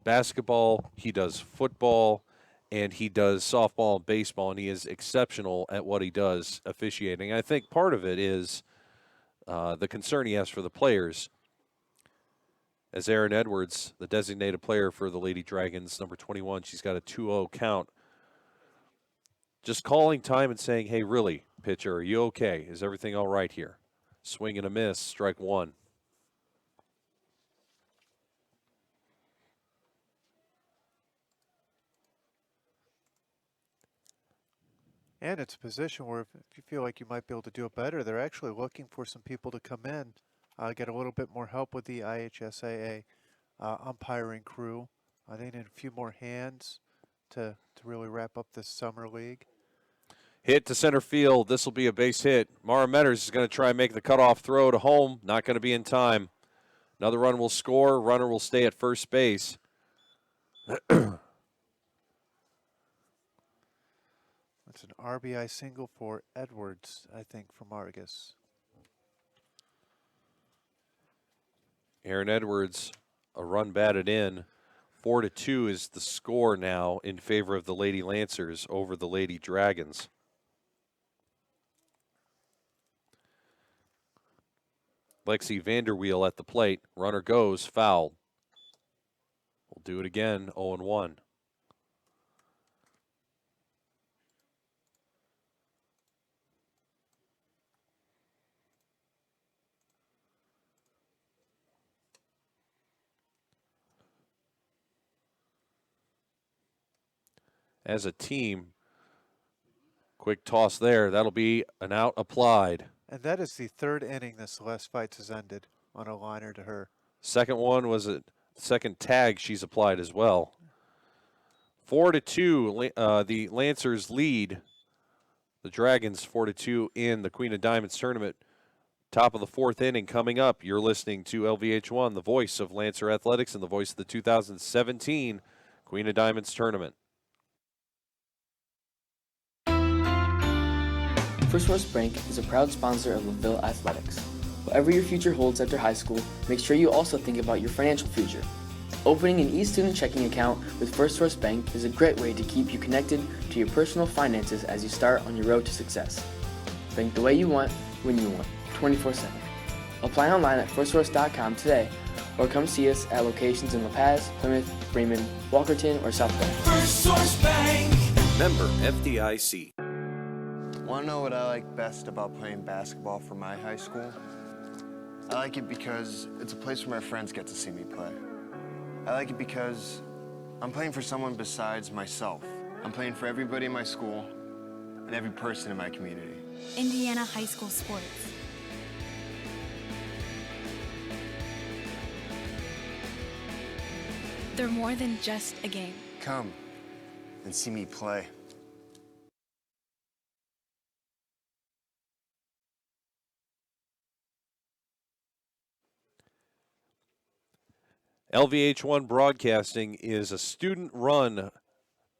basketball, he does football, and he does softball and baseball, and he is exceptional at what he does officiating. I think part of it is the concern he has for the players. As Erin Edwards, the designated player for the Lady Dragons, number 21, she's got a 2-0 count. Just calling time and saying, hey, really, pitcher, are you okay? Is everything all right here? Swing and a miss, strike 1. And it's a position where if you feel like you might be able to do it better, they're actually looking for some people to come in, get a little bit more help with the IHSAA umpiring crew. They need a few more hands to really wrap up this summer league. Hit to center field. This will be a base hit. Mara Metters is going to try and make the cutoff throw to home. Not going to be in time. Another run will score. Runner will stay at first base. It's an RBI single for Edwards, I think, from Argos. Erin Edwards, a run batted in. 4-2 is the score now in favor of the Lady Lancers over the Lady Dragons. Lexi Vanderweel at the plate. Runner goes, foul. We'll do it again, 0-1. as a team. Quick toss there. That'll be an out applied. And that is the third inning the Celeste Fights has ended on a liner to her. Second one was a second tag she's applied as well. 4-2, the Lancers lead the Dragons 4-2 in the Queen of Diamonds tournament. Top of the fourth inning coming up. You're listening to LVH1, the voice of Lancer Athletics and the voice of the 2017 Queen of Diamonds tournament. First West Bank is a proud sponsor of Laville Athletics. Whatever your future holds after high school, make sure you also think about your financial future. Opening an e-student checking account with First Source Bank is a great way to keep you connected to your personal finances as you start on your road to success. Bank the way you want, when you want, 24/7. Apply online at firstsource.com today or come see us at locations in La Paz, Plymouth, Bremen, Walkerton, or South Bend. First Source Bank. Member FDIC. Want to know what I like best about playing basketball for my high school? I like it because it's a place where my friends get to see me play. I like it because I'm playing for someone besides myself. I'm playing for everybody in my school and every person in my community. Indiana high school sports. They're more than just a game. Come and see me play. LVH1 Broadcasting is a student-run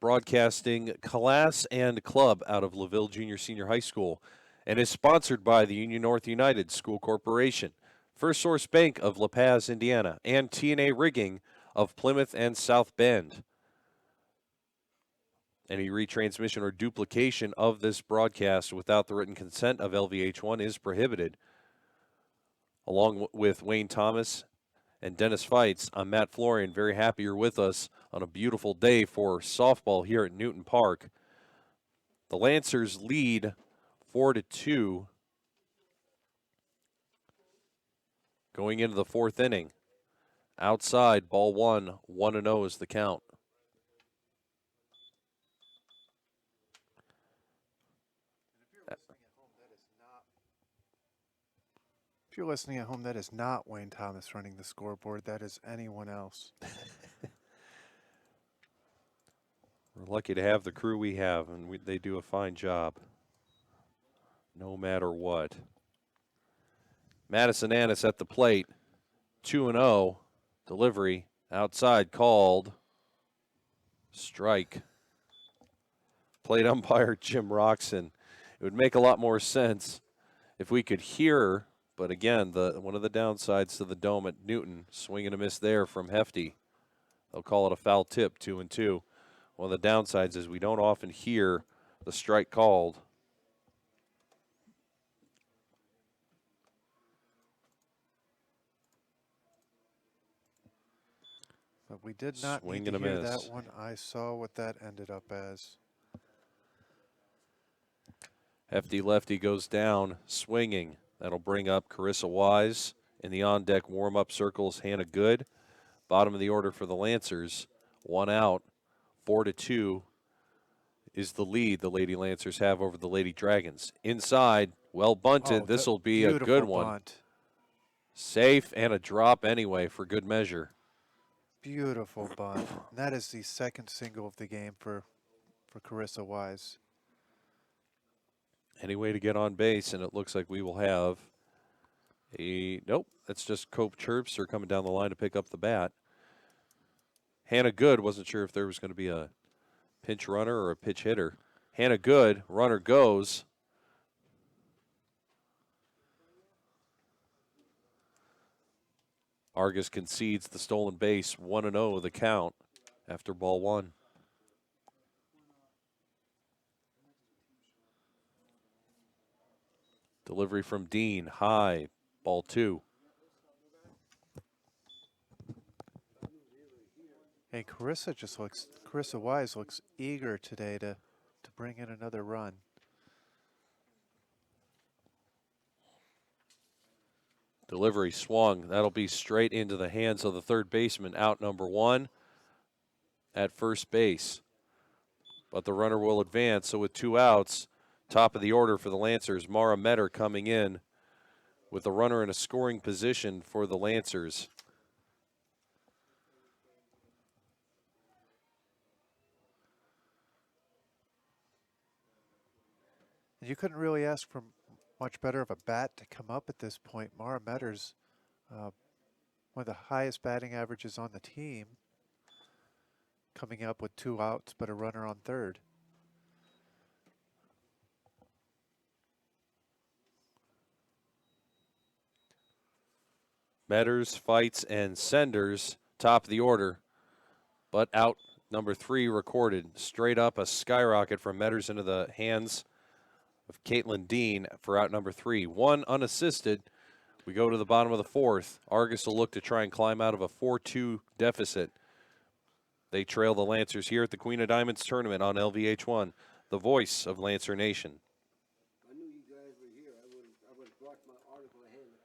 broadcasting class and club out of Laville Junior Senior High School and is sponsored by the Union North United School Corporation, First Source Bank of La Paz, Indiana, and TNA Rigging of Plymouth and South Bend. Any retransmission or duplication of this broadcast without the written consent of LVH1 is prohibited. Along with Wayne Thomas and Dennis Fights, I'm Matt Florian. Very happy you're with us on a beautiful day for softball here at Newton Park. The Lancers lead 4-2 going into the fourth inning. Outside, ball one, 1-0 is the count. If you're listening at home, that is not Wayne Thomas running the scoreboard. That is anyone else. We're lucky to have the crew we have, and they do a fine job, no matter what. Madison Annis at the plate, 2-0. Delivery outside called. Strike. Plate umpire Jim Roxon. It would make a lot more sense if we could hear, but again, one of the downsides to the dome at Newton, swing and a miss there from Hefty. They'll call it a foul tip, 2-2. One of the downsides is we don't often hear the strike called. But we did not Swing need and to a hear miss. that one. I saw what that ended up as. Hefty lefty goes down, swinging. That'll bring up Carissa Wise. In the on-deck warm-up circles, Hannah Good. Bottom of the order for the Lancers. One out. 4-2 is the lead the Lady Lancers have over the Lady Dragons. Inside, well bunted. This will be a good one. Bunt. Safe and a drop anyway for good measure. Beautiful bunt. And that is the second single of the game for Carissa Wise. Any way to get on base, and it looks like we will have nope, that's just Cope Chirps are coming down the line to pick up the bat. Hannah Good, wasn't sure if there was going to be a pinch runner or a pitch hitter. Hannah Good, runner goes. Argus concedes the stolen base, 1-0 the count after ball one. Delivery from Dean, high, ball two. Hey, Carissa Wise looks eager today to bring in another run. Delivery swung. That'll be straight into the hands of the third baseman, out number one at first base. but the runner will advance. So with 2 outs, top of the order for the Lancers, Mara Metter coming in with the runner in a scoring position for the Lancers. You couldn't really ask for much better of a bat to come up at this point. Mara Metter's one of the highest batting averages on the team, coming up with 2 outs but a runner on third. Metters, Fights, and Senders, top of the order. But out number 3 recorded. Straight up a skyrocket from Metters into the hands of Caitlin Dean for out number 3. 1 unassisted. We go to the bottom of the 4th. Argus will look to try and climb out of a 4-2 deficit. They trail the Lancers here at the Queen of Diamonds tournament on LVH1, the voice of Lancer Nation. I knew you guys were here. I would have brought my article ahead in the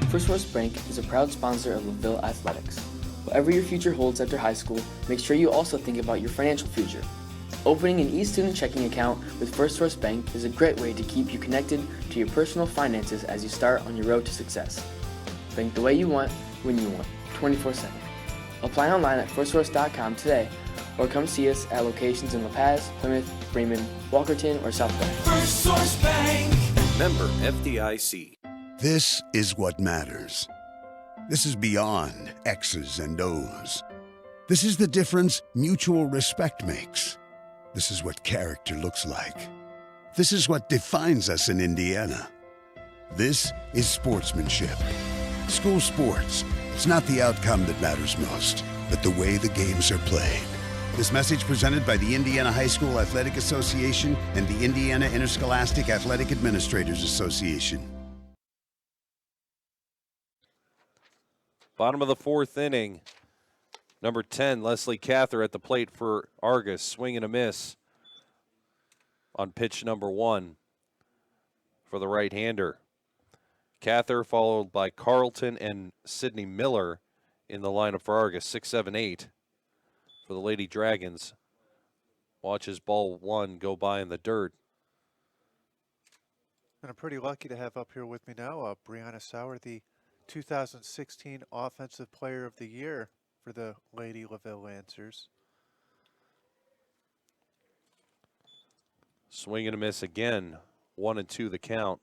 paper. First Source Bank is a proud sponsor of Laville Athletics. Whatever your future holds after high school, make sure you also think about your financial future. Opening an e-student checking account with First Source Bank is a great way to keep you connected to your personal finances as you start on your road to success. Bank the way you want, when you want, 24/7. Apply online at firstsource.com today, or come see us at locations in La Paz, Plymouth, Bremen, Walkerton, or South Bend. First Source Bank. Member FDIC. This is what matters. This is beyond X's and O's. This is the difference mutual respect makes. This is what character looks like. This is what defines us in Indiana. This is sportsmanship. School sports. It's not the outcome that matters most, but the way the games are played. This message presented by the Indiana High School Athletic Association and the Indiana Interscholastic Athletic Administrators Association. Bottom of the 4th inning. Number 10, Leslie Cather at the plate for Argus. Swing and a miss on pitch number 1 for the right-hander. Cather followed by Carlton and Sydney Miller in the lineup for Argus. 6, 7, 8 for the Lady Dragons. Watches ball 1 go by in the dirt. And I'm pretty lucky to have up here with me now Brianna Sauer, the 2016 Offensive Player of the Year for the Lady Laville Lancers. Swing and a miss again. 1 and 2 the count.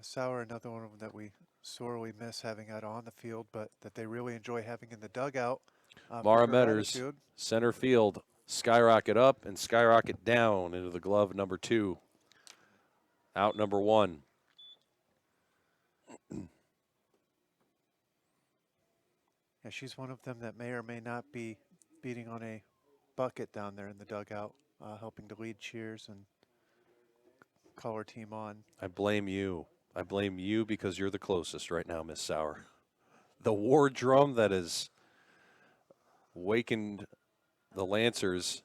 Sauer, another one of them that we sorely miss having out on the field, but that they really enjoy having in the dugout. Mara Metters, center field, skyrocket up and skyrocket down into the glove number 2. Out number 1. Yeah, she's one of them that may or may not be beating on a bucket down there in the dugout, helping to lead cheers and call her team on. I blame you. I blame you because you're the closest right now, Miss Sauer. The war drum that has wakened the Lancers.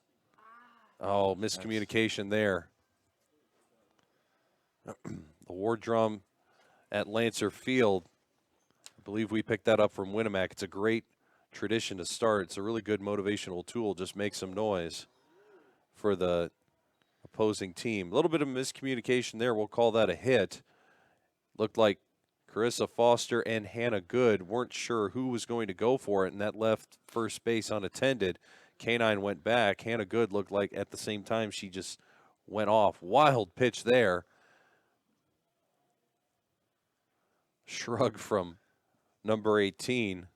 Oh, miscommunication there. The war drum at Lancer Field. I believe we picked that up from Winnemac. It's a great tradition to start. It's a really good motivational tool. Just make some noise for the opposing team. A little bit of miscommunication there. We'll call that a hit. Looked like Carissa Foster and Hannah Good weren't sure who was going to go for it, and that left first base unattended. K9 went back. Hannah Good looked like at the same time she just went off. Wild pitch there. Shrug from number 18.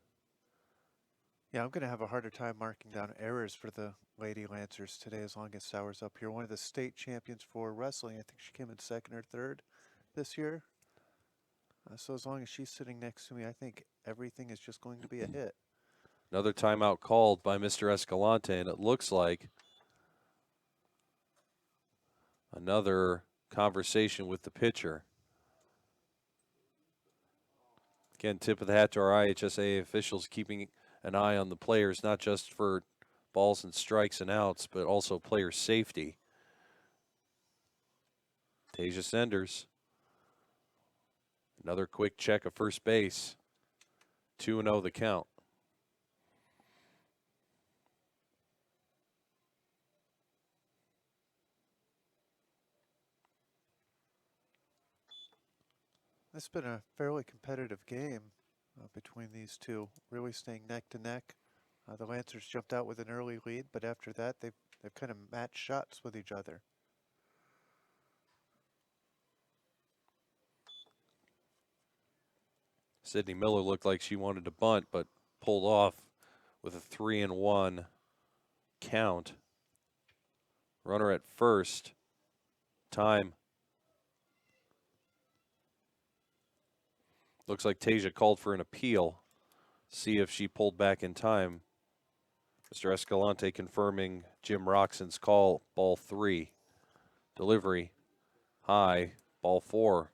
Yeah, I'm going to have a harder time marking down errors for the Lady Lancers today as long as Sauer's up here. One of the state champions for wrestling. I think she came in 2nd or 3rd this year. So as long as she's sitting next to me, I think everything is just going to be a hit. Another timeout called by Mr. Escalante, and it looks like another conversation with the pitcher. Again, tip of the hat to our IHSA officials keeping an eye on the players, not just for balls and strikes and outs, but also player safety. Tasia Senders Another quick check of first base. 2-0 the count. This has been a fairly competitive game between these two, really staying neck to neck. The Lancers jumped out with an early lead, but after that, they've kind of matched shots with each other. Sydney Miller looked like she wanted to bunt, but pulled off with a 3-1 count. Runner at first. Time. Looks like Tasia called for an appeal. See if she pulled back in time. Mr. Escalante confirming Jim Roxon's call. Ball 3. Delivery. High. Ball 4.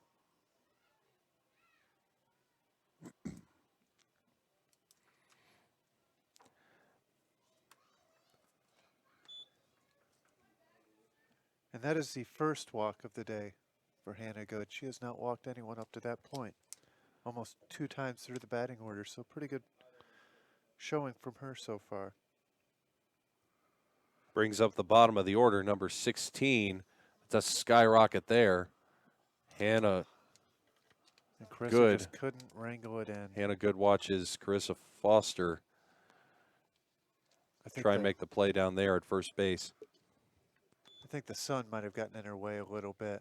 And that is the first walk of the day for Hannah Good. She has not walked anyone up to that point. Almost 2 times through the batting order, so pretty good showing from her so far. Brings up the bottom of the order, number 16. It's a skyrocket there. Hannah And Carissa Good. just couldn't wrangle it in. Hannah Good watches Carissa Foster try and make the play down there at first base. I think the sun might have gotten in her way a little bit.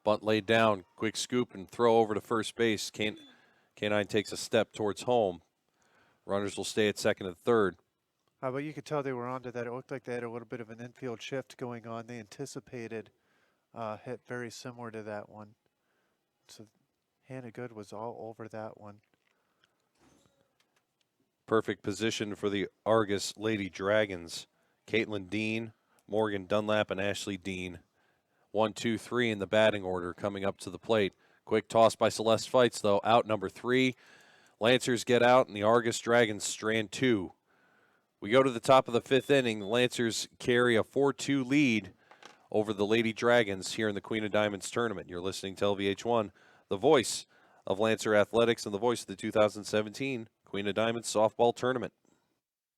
Bunt laid down, quick scoop and throw over to first base. Canine takes a step towards home. Runners will stay at second and third. But you could tell they were onto that. It looked like they had a little bit of an infield shift going on. They anticipated a hit very similar to that one. So Hannah Good was all over that one. Perfect position for the Argus Lady Dragons. Caitlin Dean, Morgan Dunlap, and Ashley Dean. 1, 2, 3 in the batting order coming up to the plate. Quick toss by Celeste Fights, though. Out number 3. Lancers get out, and the Argus Dragons strand 2. We go to the top of the 5th inning. The Lancers carry a 4-2 lead over the Lady Dragons here in the Queen of Diamonds tournament. You're listening to LVH1, the voice of Lancer Athletics and the voice of the 2017 Queen of Diamonds softball tournament.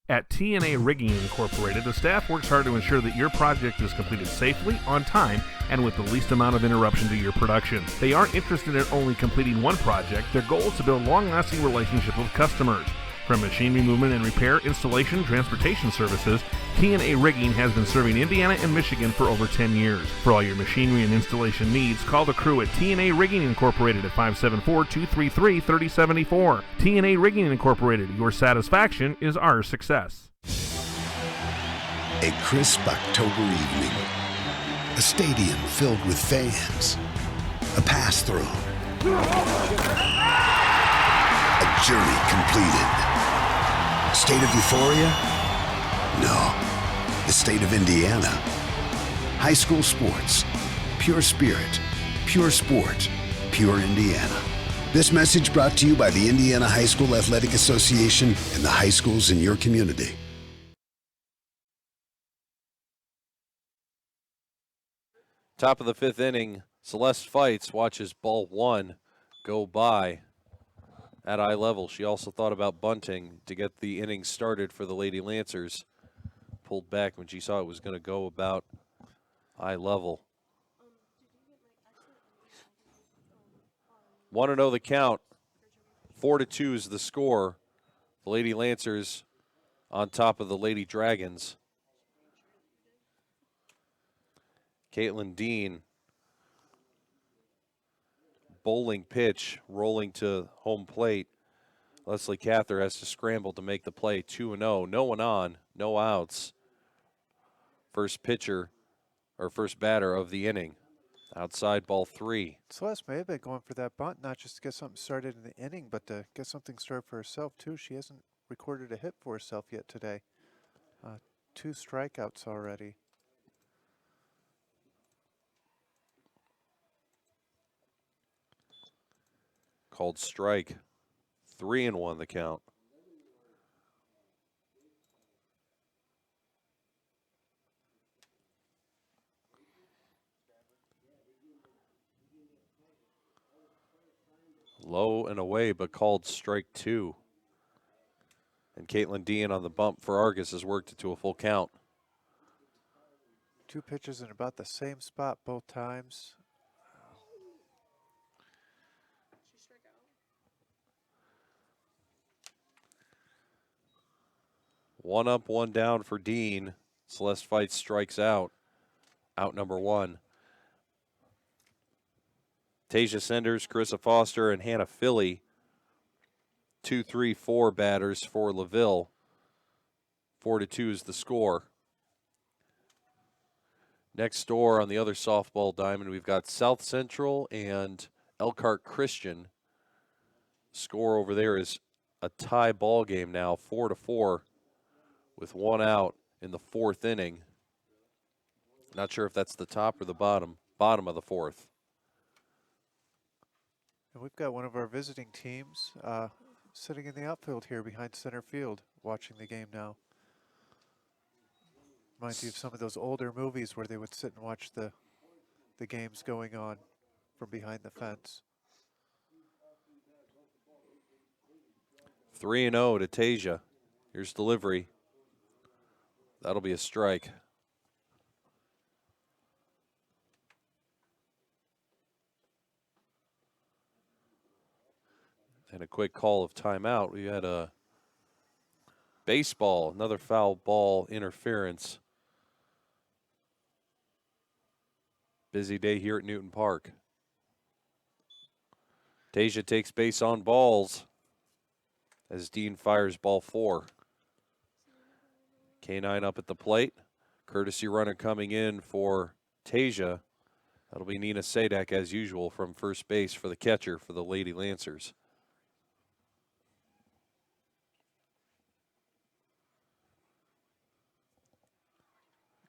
At TNA Rigging Incorporated, the staff works hard to ensure that your project is completed safely, on time, and with the least amount of interruption to your production. They aren't interested in only completing one project. Their goal is to build long-lasting relationships with customers. From machinery movement and repair, installation, transportation services, TNA Rigging has been serving Indiana and Michigan for over 10 years. For all your machinery and installation needs, call the crew at TNA Rigging Incorporated at 574-233-3074. TNA Rigging Incorporated, your satisfaction is our success. A crisp October evening. A stadium filled with fans. A pass thrown. A journey completed. State of euphoria? No. The state of Indiana. High school sports. Pure spirit. Pure sport. Pure Indiana. This message brought to you by the Indiana High School Athletic Association and the high schools in your community. Top of the 5th inning, Celeste Fights watches ball 1 go by at eye level. She also thought about bunting to get the inning started for the Lady Lancers. Pulled back when she saw it was going to go about eye level. 1-0 the count. 4-2 is the score. The Lady Lancers on top of the Lady Dragons. Caitlin Dean, bowling pitch, rolling to home plate. Leslie Cather has to scramble to make the play. 2-0, no one on, no outs. First pitcher, or first batter of the inning. Outside ball 3. Celeste may have been going for that bunt, not just to get something started in the inning, but to get something started for herself, too. She hasn't recorded a hit for herself yet today. 2 strikeouts already. Called strike. 3-1 the count. Low and away, but called strike 2. And Caitlin Dean on the bump for Argus has worked it to a full count. 2 pitches in about the same spot both times. One up, one down for Dean. Celeste Fights strikes out. Out number 1. Tasia Senders, Carissa Foster, and Hannah Philly. 2, 3, 4 batters for Laville. 4-2 is the score. Next door on the other softball diamond, we've got South Central and Elkhart Christian. Score over there is a tie ball game now, 4-4, with 1 out in the 4th inning. Not sure if that's the top or the bottom of the 4th. And we've got one of our visiting teams sitting in the outfield here behind center field, watching the game now. Reminds you of some of those older movies where they would sit and watch the games going on from behind the fence. 3-0 to Tasia. Here's delivery. That'll be a strike. And a quick call of timeout. We had a baseball, another foul ball interference. Busy day here at Newton Park. Tasia takes base on balls as Dean fires ball 4. K9 up at the plate. Courtesy runner coming in for Tasia. That'll be Nina Sadak as usual from first base for the catcher for the Lady Lancers.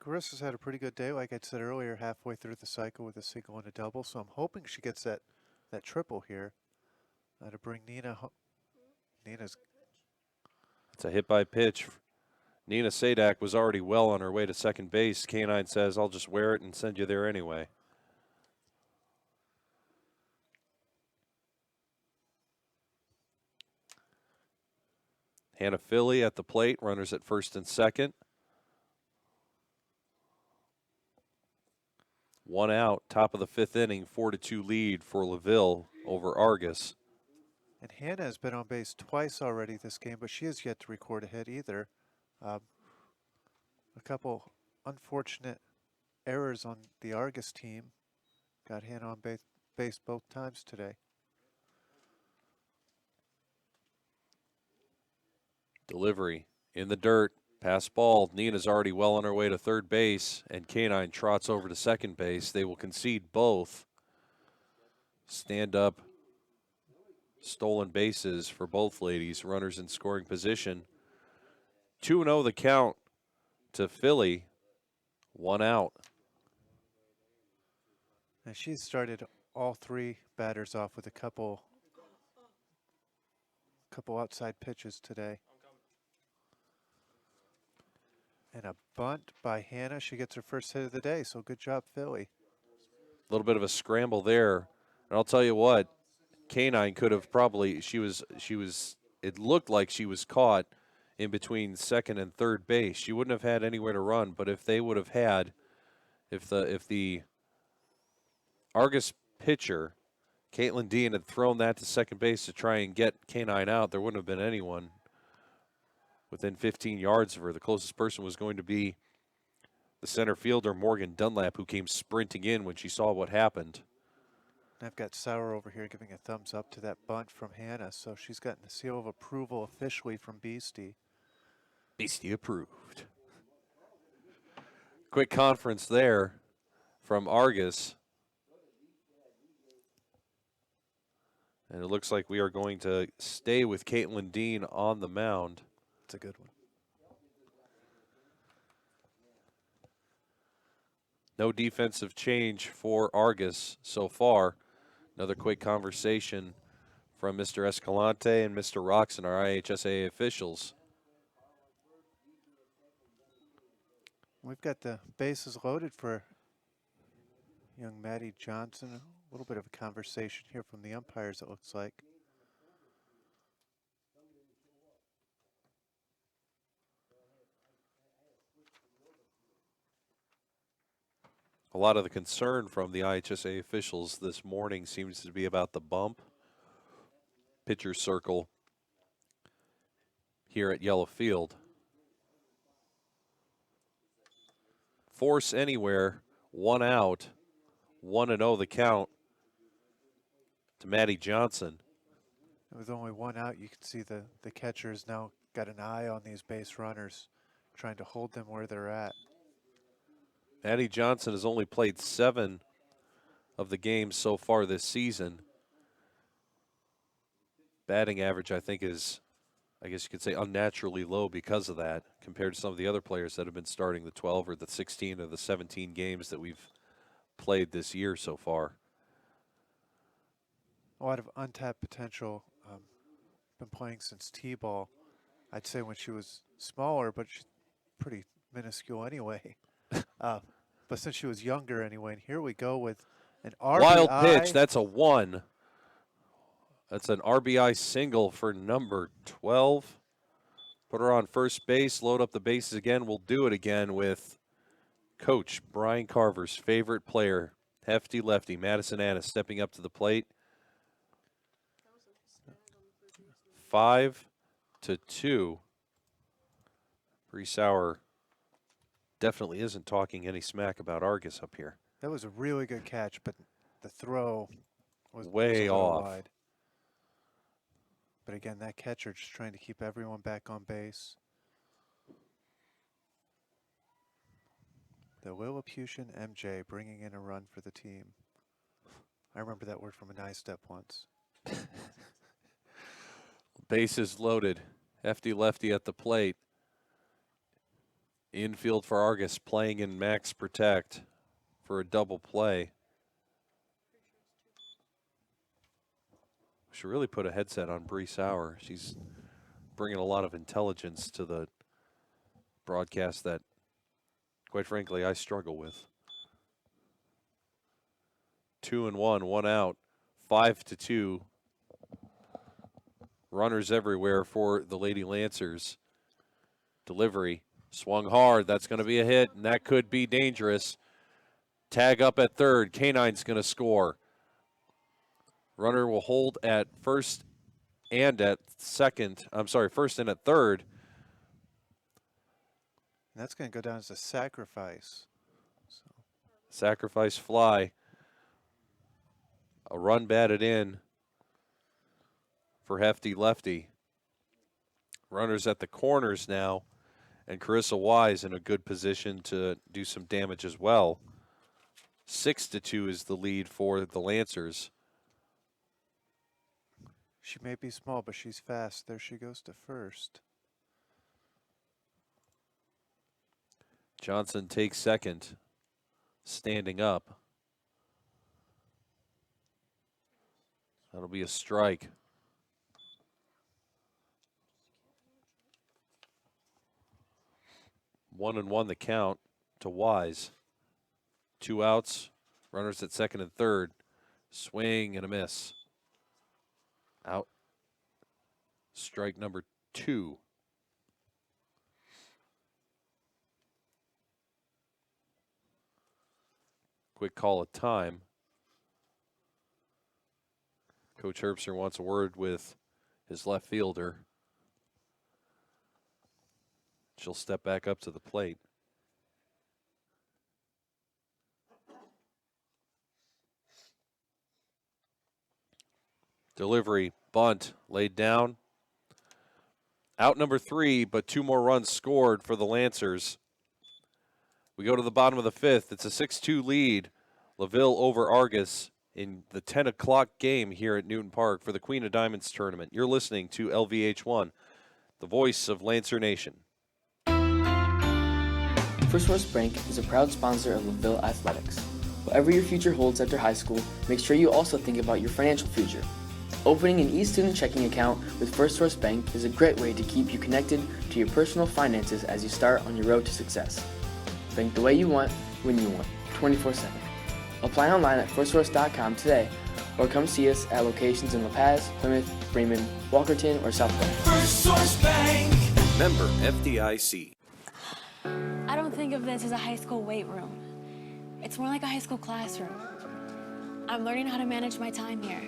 Carissa's had a pretty good day, like I said earlier, halfway through the cycle with a single and a double, so I'm hoping she gets that triple here to bring Nina Nina's. It's a hit by pitch. Nina Sadak was already well on her way to second base. K9 says, I'll just wear it and send you there anyway. Hannah Philly at the plate, runners at first and second. 1 out, top of the 5th inning, 4-2 lead for Laville over Argus. And Hannah has been on base twice already this game, but she has yet to record a hit either. A couple unfortunate errors on the Argus team got Hannah on base both times today. Delivery in the dirt. Pass ball. Nina's already well on her way to third base, and K9 trots over to second base. They will concede both. Stand up. Stolen bases for both ladies. Runners in scoring position. 2-0 the count to Philly. 1 out. And she started all 3 batters off with a couple outside pitches today. And a bunt by Hannah. She gets her first hit of the day, so good job, Philly. A little bit of a scramble there. And I'll tell you what, K9 could have probably, it looked like she was caught in between second and third base. She wouldn't have had anywhere to run, but if they would have had, if the Argus pitcher, Caitlin Dean, had thrown that to second base to try and get K9 out, there wouldn't have been anyone within 15 yards of her. The closest person was going to be the center fielder, Morgan Dunlap, who came sprinting in when she saw what happened. I've got Sauer over here giving a thumbs up to that bunt from Hannah, so she's gotten the seal of approval officially from Beastie. Beastie approved. Quick conference there from Argus. And it looks like we are going to stay with Caitlin Dean on the mound. It's a good one. No defensive change for Argus so far. Another quick conversation from Mr. Escalante and Mr. Roxon, our IHSA officials. We've got the bases loaded for young Maddie Johnson. A little bit of a conversation here from the umpires, it looks like. lot of the concern from the IHSA officials this morning seems to be about the bump. Pitcher's circle here at Yellow Field. Force anywhere, 1 out, 1-0 the count to Maddie Johnson. With only 1 out, you can see the catcher's now got an eye on these base runners, trying to hold them where they're at. Maddie Johnson has only played 7 of the games so far this season. Batting average, I think, is, I guess you could say, unnaturally low because of that, compared to some of the other players that have been starting the 12 or the 16 or the 17 games that we've played this year so far. A lot of untapped potential. Been playing since T-ball. I'd say when she was smaller, but she's pretty minuscule anyway. But since she was younger anyway, and here we go with an RBI. Wild pitch, that's a 1. That's an RBI single for number 12. Put her on first base, load up the bases again. We'll do it again with Coach Brian Carver's favorite player, Hefty Lefty, Madison Anna, stepping up to the plate. 5-2. Bree Sauer definitely isn't talking any smack about Argus up here. That was a really good catch, but the throw was way a little off. wide. But again, that catcher just trying to keep everyone back on base. The Lilliputian MJ bringing in a run for the team. I remember that word from a nice step once. Bases loaded. Hefty Lefty at the plate. Infield for Argus, playing in max protect for a double play. Should really put a headset on Bree Sauer. She's bringing a lot of intelligence to the broadcast that, quite frankly, I struggle with. 2-1, 1 out, 5-2. Runners everywhere for the Lady Lancers. Delivery swung hard. That's going to be a hit, and that could be dangerous. Tag up at third. Canine's going to score. Runner will hold at first and at second. I'm sorry, first and at third. And that's going to go down as a sacrifice. Sacrifice fly. A run batted in for Hefty Lefty. Runners at the corners now, and Carissa Wise in a good position to do some damage as well. 6-2 is the lead for the Lancers. She may be small, but she's fast. There she goes to first. Johnson takes second, standing up. That'll be a strike. 1-1 the count to Wise. 2 outs, runners at second and third. Swing and a miss. Out. Strike number 2. Quick call of time. Coach Herbster wants a word with his left fielder. She'll step back up to the plate. Delivery, bunt, laid down. Out number 3, but 2 more runs scored for the Lancers. We go to the bottom of the 5th. It's a 6-2 lead. Laville over Argus in the 10 o'clock game here at Newton Park for the Queen of Diamonds tournament. You're listening to LVH1, the voice of Lancer Nation. First Source Bank is a proud sponsor of Laville Athletics. Whatever your future holds after high school, make sure you also think about your financial future. Opening an e-student checking account with First Source Bank is a great way to keep you connected to your personal finances as you start on your road to success. Bank the way you want, when you want, 24/7. Apply online at firstsource.com today, or come see us at locations in La Paz, Plymouth, Bremen, Walkerton, or South Bend. First Source Bank. Member FDIC. I don't think of this as a high school weight room. It's more like a high school classroom. I'm learning how to manage my time here.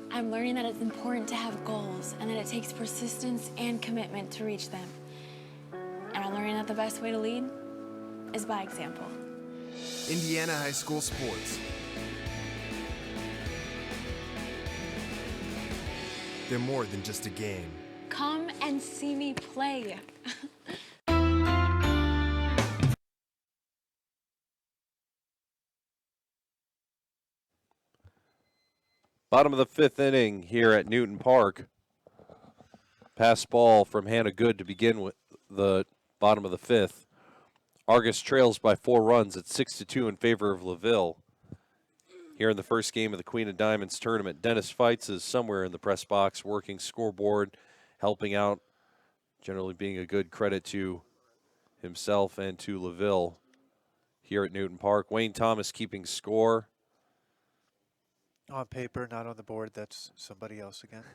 I'm learning that it's important to have goals and that it takes persistence and commitment to reach them. And I'm learning that the best way to lead is by example. Indiana High School Sports. They're more than just a game. Come and see me play. Bottom of the 5th inning here at Newton Park. Pass ball from Hannah Good to begin with the bottom of the 5th. Argus trails by 4 runs at 6-2 in favor of Laville. Here in the first game of the Queen of Diamonds tournament, Dennis Fights is somewhere in the press box working scoreboard, helping out, generally being a good credit to himself and to Laville here at Newton Park. Wayne Thomas keeping score. On paper, not on the board. That's somebody else again.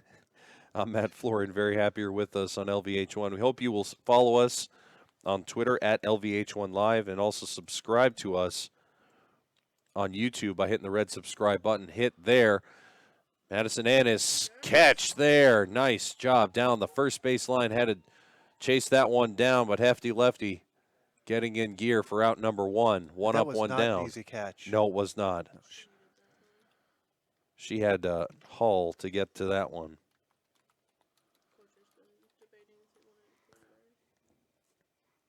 I'm Matt Florin, very happy you're with us on LVH1. We hope you will follow us on Twitter at LVH1 Live and also subscribe to us on YouTube by hitting the red subscribe button. Hit there. Madison Annis, catch there. Nice job down the first base line. Had to chase that one down, but Hefty Lefty getting in gear for out number 1. One That up, was one not down. an easy catch. No, it was not. She had to haul to get to that one.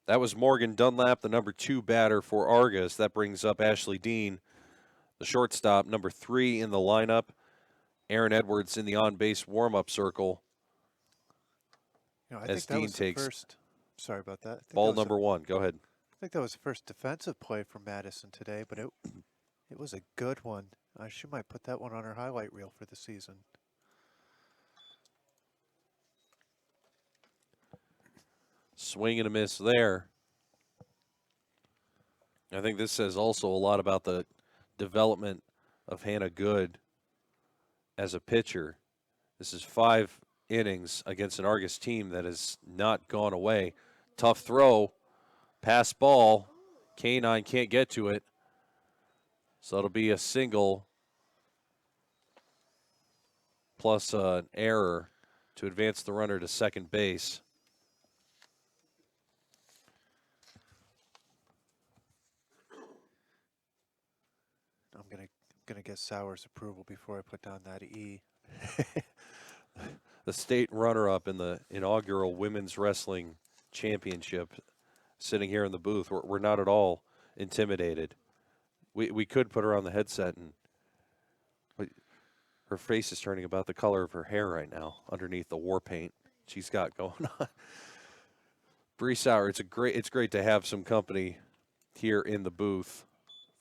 That was Morgan Dunlap, the number 2 batter for Argus. That brings up Ashley Dean, the shortstop, number 3 in the lineup. Aaron Edwards in the on-base warm-up circle. You know, I as think that Dean was the takes first. Sorry about that. I think ball that was number 1. Go ahead. I think that was the first defensive play from Madison today, but it was a good one. She might put that one on her highlight reel for the season. Swing and a miss there. I think this says also a lot about the development of Hannah Good as a pitcher. This is 5 innings against an Argus team that has not gone away. Tough throw, pass ball. K9 can't get to it. So it'll be a single plus an error to advance the runner to second base. I'm gonna get Sauer's approval before I put down that E. The state runner-up in the inaugural Women's Wrestling Championship, sitting here in the booth. We're not at all intimidated. We could put her on the headset, and her face is turning about the color of her hair right now underneath the war paint she's got going on. Bree Sauer, it's great to have some company here in the booth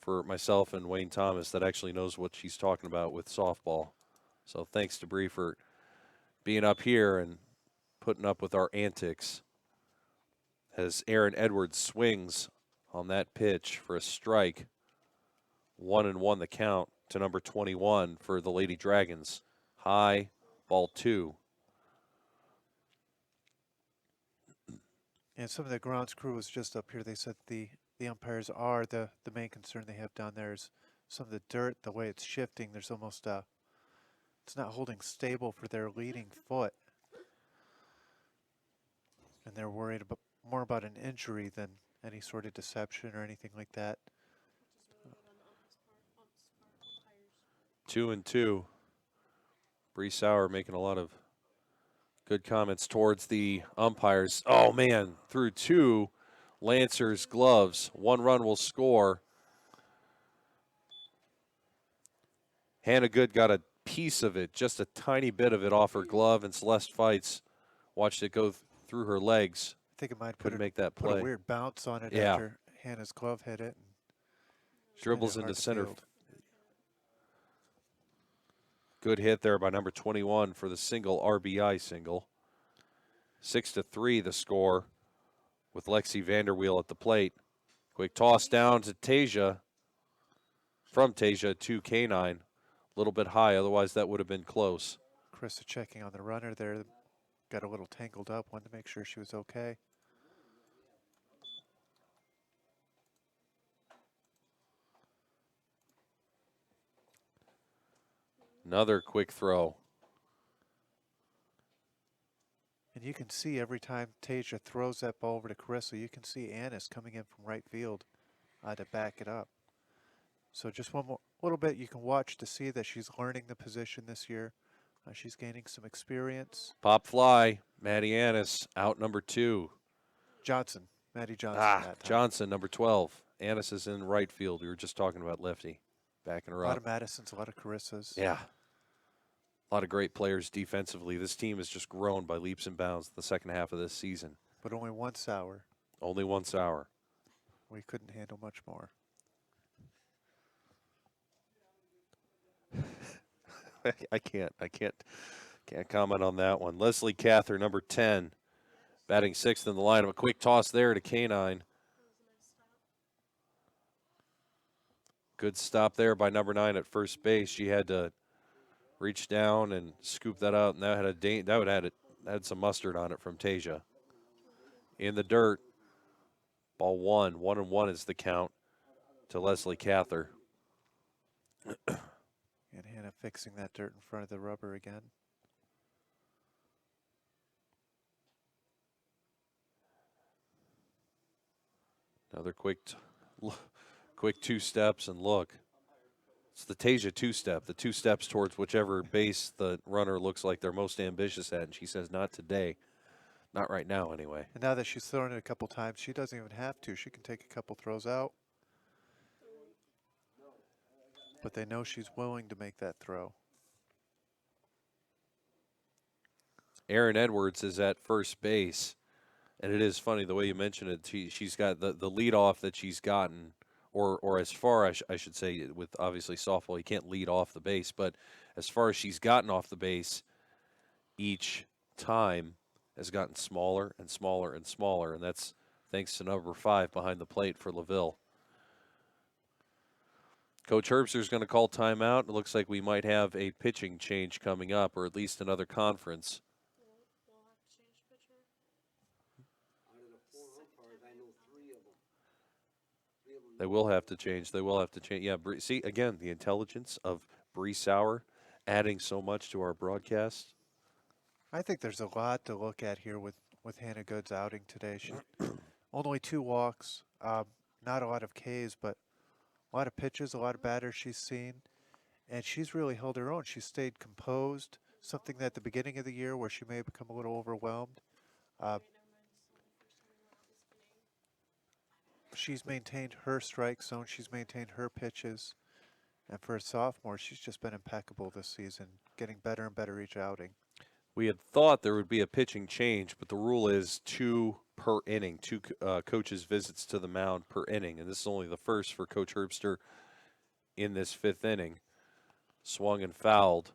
for myself and Wayne Thomas that actually knows what she's talking about with softball. So thanks to Bree for being up here and putting up with our antics. As Aaron Edwards swings on that pitch for a strike. 1-1 the count to number 21 for the Lady Dragons. High, ball 2. And some of the grounds crew was just up here. They said the umpires are the main concern they have down there is some of the dirt, the way it's shifting. There's almost it's not holding stable for their leading foot. And they're worried more about an injury than any sort of deception or anything like that. 2-2. Bree Sauer making a lot of good comments towards the umpires. Oh, man, through 2 Lancers gloves. 1 run will score. Hannah Good got a piece of it, just a tiny bit of it off her glove, and Celeste Fights watched it go through her legs. I think it might Couldn't make that put play. a weird bounce on it Yeah. after Hannah's glove hit it. Dribbles Made it into hard to center. field. Good hit there by number 21 for the single RBI single. 6-3 the score with Lexi Vanderweel at the plate. Quick toss down to Tasia. From Tasia to K9. A little bit high, otherwise that would have been close. Krista checking on the runner there. Got a little tangled up. Wanted to make sure she was okay. Another quick throw. And you can see every time Tasia throws that ball over to Carissa, you can see Annis coming in from right field to back it up. So just one more little bit you can watch to see that she's learning the position this year. She's gaining some experience. Pop fly. Maddie Annis out number 2. Johnson, Maddie Johnson that time. Johnson, number 12. Annis is in right field. We were just talking about lefty. Backing her A lot up. of Madisons, a lot of Carissas. Yeah. A lot of great players defensively. This team has just grown by leaps and bounds the second half of this season. But only one sour. Only one sour. We couldn't handle much more. I can't comment on that one. Leslie Cather, number 10, batting 6th in the lineup. A quick toss there to K9. Good stop there by number 9 at first base. She had to reach down and scoop that out, and that had some mustard on it from Tasia. In the dirt, ball 1. 1-1 is the count to Leslie Cather. And Hannah fixing that dirt in front of the rubber again. Another quick two steps and look. It's the Tasia two-step, the 2 steps towards whichever base the runner looks like they're most ambitious at. And she says, not today. Not right now, anyway. And now that she's thrown it a couple times, she doesn't even have to. She can take a couple throws out. But they know she's willing to make that throw. Aaron Edwards is at first base. And it is funny the way you mentioned it. She's got the lead off that she's gotten, or as far as I should say, with obviously softball, you can't lead off the base. But as far as she's gotten off the base, each time has gotten smaller and smaller and smaller. And that's thanks to number 5 behind the plate for Laville. Coach Herbster's going to call timeout. It looks like we might have a pitching change coming up, or at least another conference. They will have to change. They will have to change. Yeah, see, again, the intelligence of Bree Sauer adding so much to our broadcast. I think there's a lot to look at here with Hannah Good's outing today. She only 2 walks, not a lot of Ks, but a lot of pitches, a lot of batters she's seen, and she's really held her own. She stayed composed, something that at the beginning of the year where she may have become a little overwhelmed. She's maintained her strike zone. She's maintained her pitches. And for a sophomore, she's just been impeccable this season, getting better and better each outing. We had thought there would be a pitching change, but the rule is 2 per inning, 2 coaches' visits to the mound per inning. And this is only the first for Coach Herbster in this 5th inning. Swung and fouled.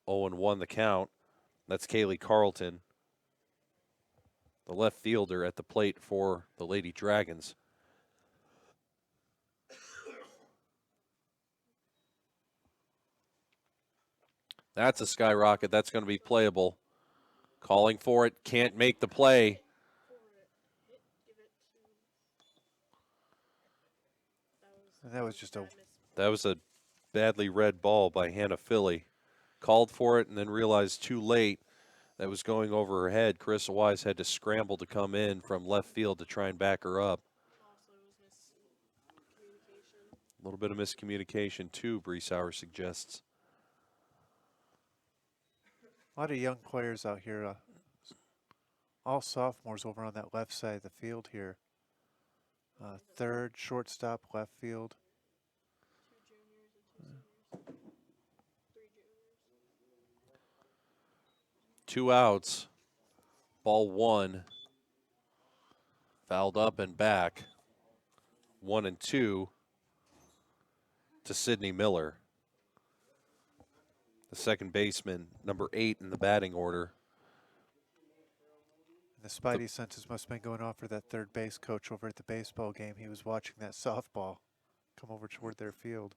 0-1 the count. That's Kaylee Carlton, the left fielder at the plate for the Lady Dragons. That's a skyrocket. That's going to be playable. Calling for it. Can't make the play. And that was just That was a badly read ball by Hannah Philly. Called for it and then realized too late that was going over her head. Carissa Wise had to scramble to come in from left field to try and back her up. A little bit of miscommunication too, Bree Sauer suggests. a lot of young players out here. All sophomores over on that left side of the field here. Third, shortstop, left field. 2 outs. Ball 1. Fouled up and back. 1-2 to Sydney Miller, the second baseman, number 8 in the batting order. And the spidey senses must have been going off for that third base coach over at the baseball game. He was watching that softball come over toward their field.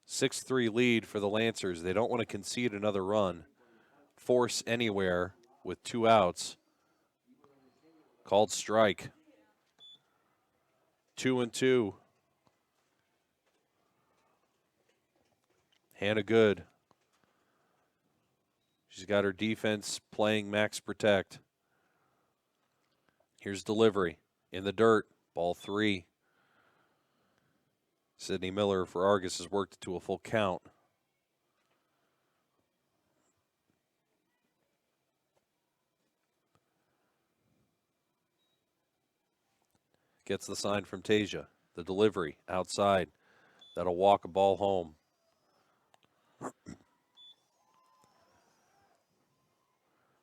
(6-3) lead for the Lancers. They don't want to concede another run. Force anywhere with 2 outs. Called strike. 2-2. Hannah good. She's got her defense playing max protect. Here's delivery. In the dirt. Ball 3. Sydney Miller for Argus has worked it to a full count. Gets the sign from Tasia. The delivery outside. That'll walk a ball home.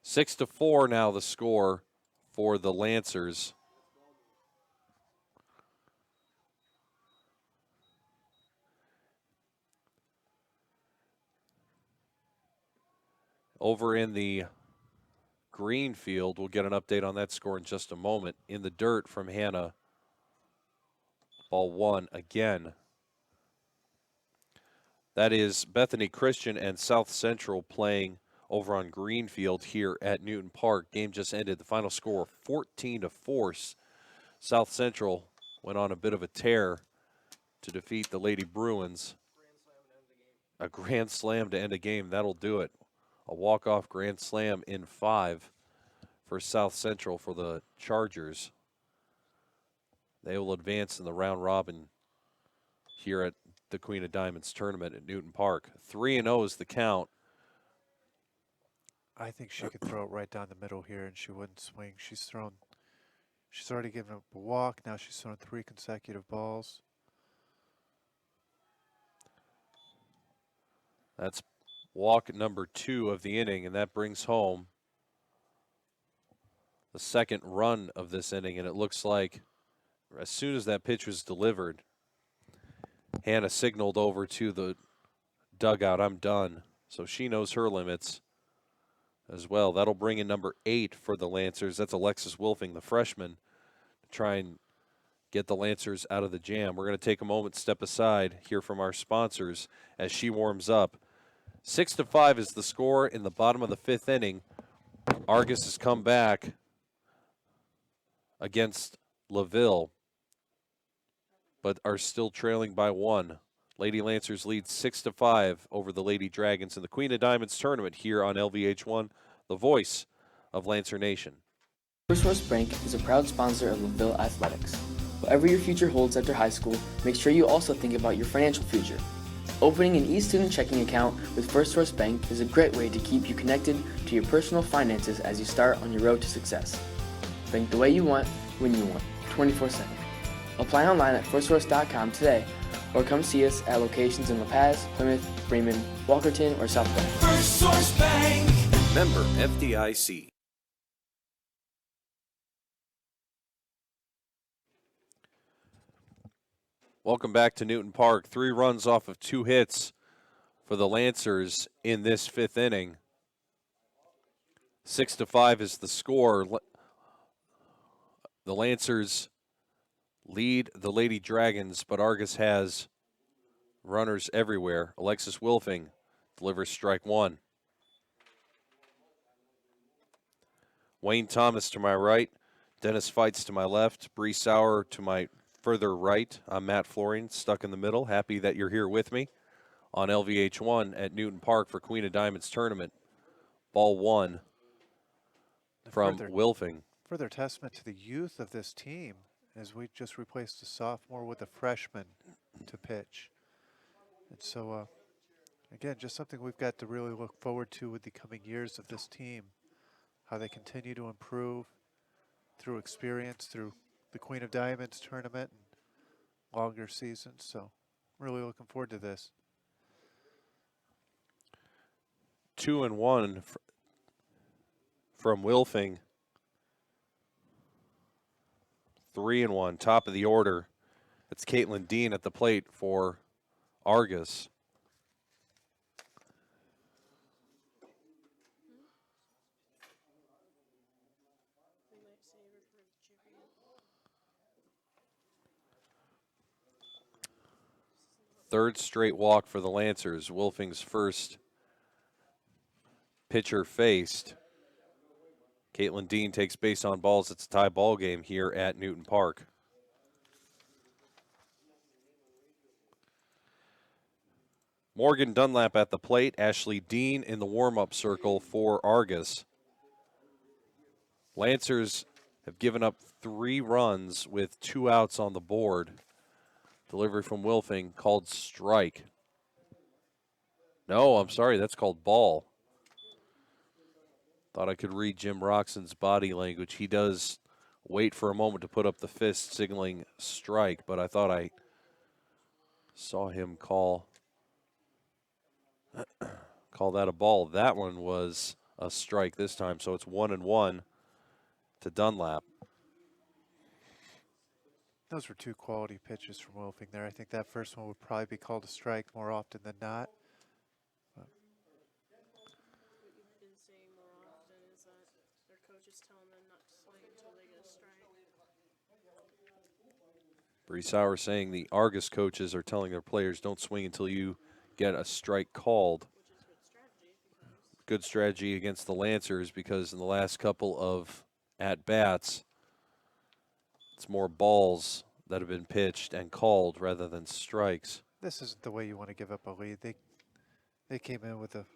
Six to 4 now the score for the Lancers. Over in the green field, we'll get an update on that score in just a moment. In the dirt from Hannah. Ball 1 again. That is Bethany Christian and South Central playing over on Greenfield here at Newton Park. Game just ended. The final score 14-4. South Central went on a bit of a tear to defeat the Lady Bruins. A grand slam to end a game. That'll do it. A walk-off grand slam in 5 for South Central for the Chargers. They will advance in the round robin here at the Queen of Diamonds tournament at Newton Park. 3-0 is the count. I think she could throw it right down the middle here and she wouldn't swing. She's already given up a walk. Now she's thrown 3 consecutive balls. That's walk number 2 of the inning, and that brings home the second run of this inning. And it looks like as soon as that pitch was delivered, Hannah signaled over to the dugout, "I'm done." So she knows her limits as well. That'll bring in number 8 for the Lancers. That's Alexis Wolfing, the freshman, to try and get the Lancers out of the jam. We're going to take a moment, step aside, hear from our sponsors as she warms up. 6-5 is the score in the bottom of the 5th inning. Argus has come back against Laville, but are still trailing by 1. Lady Lancers lead 6-5 over the Lady Dragons in the Queen of Diamonds tournament here on LVH1, the voice of Lancer Nation. First West Bank is a proud sponsor of Laville Athletics. Whatever your future holds after high school, make sure you also think about your financial future. Opening an e-student checking account with First Source Bank is a great way to keep you connected to your personal finances as you start on your road to success. Bank the way you want, when you want, 24/7. Apply online at firstsource.com today, or come see us at locations in La Paz, Plymouth, Bremen, Walkerton, or South Bend. First Source Bank. Member FDIC. Welcome back to Newton Park. 3 runs off of 2 hits for the Lancers in this 5th inning. 6-5 is the score. The Lancers lead the Lady Dragons, but Argus has runners everywhere. Alexis Wolfing delivers strike 1. Wayne Thomas to my right. Dennis Fights to my left. Bree Sauer to my further right. I'm Matt Flooring, stuck in the middle. Happy that you're here with me on LVH1 at Newton Park for Queen of Diamonds tournament. Ball 1 from Wolfing. Further testament to the youth of this team as we just replaced a sophomore with a freshman to pitch. And so, again, just something we've got to really look forward to with the coming years of this team, how they continue to improve through experience, through the Queen of Diamonds tournament and longer seasons. So really looking forward to this. 2-1 from Wolfing. 3-1, top of the order. It's Caitlin Dean at the plate for Argus. Third straight walk for the Lancers. Wolfing's first pitcher faced. Caitlin Dean takes base on balls. It's a tie ball game here at Newton Park. Morgan Dunlap at the plate. Ashley Dean in the warm-up circle for Argus. Lancers have given up 3 runs with 2 outs on the board. Delivery from Wilfing called strike. No, I'm sorry, that's called ball. Thought I could read Jim Roxon's body language. He does wait for a moment to put up the fist, signaling strike, but I thought I saw him call that a ball. That one was a strike this time, so it's 1-1 to Dunlap. Those were 2 quality pitches from Wilfing there. I think that first one would probably be called a strike more often than not. What you've been saying more often is that their coach is telling them not to swing until they get a strike. Bree Sauer saying the Argus coaches are telling their players don't swing until you get a strike called. Good strategy against the Lancers because in the last couple of at-bats, it's more balls that have been pitched and called rather than strikes. This isn't the way you want to give up a lead. They came in with a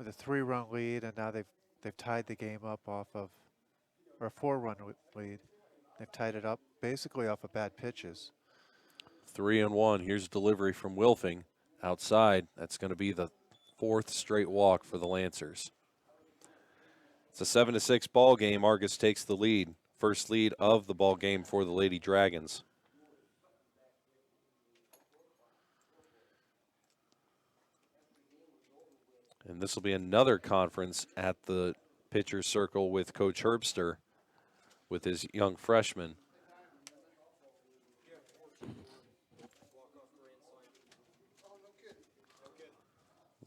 3-run lead, and now they've tied the game up off of, or a 4-run lead. They've tied it up basically off of bad pitches. 3-1. Here's delivery from Wilfing outside. That's going to be the 4th straight walk for the Lancers. It's a 7-6 ball game. Argus takes the lead. First lead of the ball game for the Lady Dragons. And this will be another conference at the pitcher's circle with Coach Herbster with his young freshman.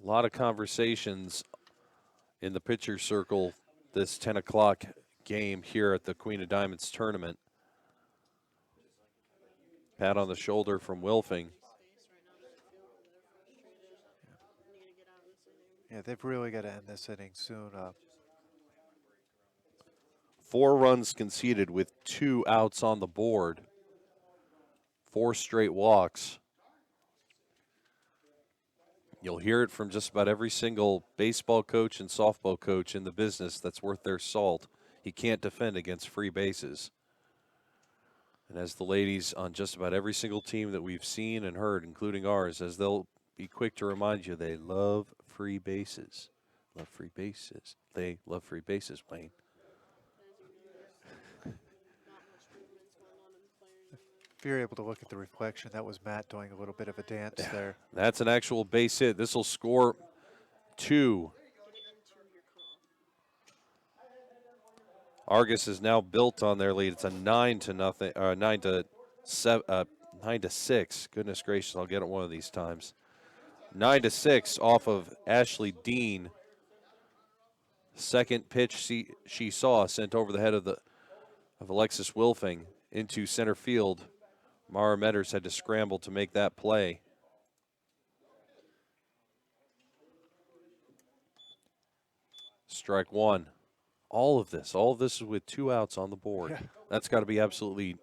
A lot of conversations in the pitcher's circle this 10 o'clock game here at the Queen of Diamonds tournament. Pat on the shoulder from Wilfing. Yeah, they've really got to end this inning soon. 4 runs conceded with 2 outs on the board. 4 straight walks. You'll hear it from just about every single baseball coach and softball coach in the business that's worth their salt. He can't defend against free bases. And as the ladies on just about every single team that we've seen and heard, including ours, as they'll be quick to remind you, they love free bases. Love free bases. They love free bases, Wayne. If you're able to look at the reflection, that was Matt doing a little bit of a dance there. That's an actual base hit. This will score 2. Argus is now built on their lead. It's a 9-6. Goodness gracious, I'll get it one of these times. 9-6 off of Ashley Dean. Second pitch she saw sent over the head of Alexis Wilfing into center field. Mara Metters had to scramble to make that play. Strike 1. All of this is with 2 outs on the board. Yeah. That's got to be absolutely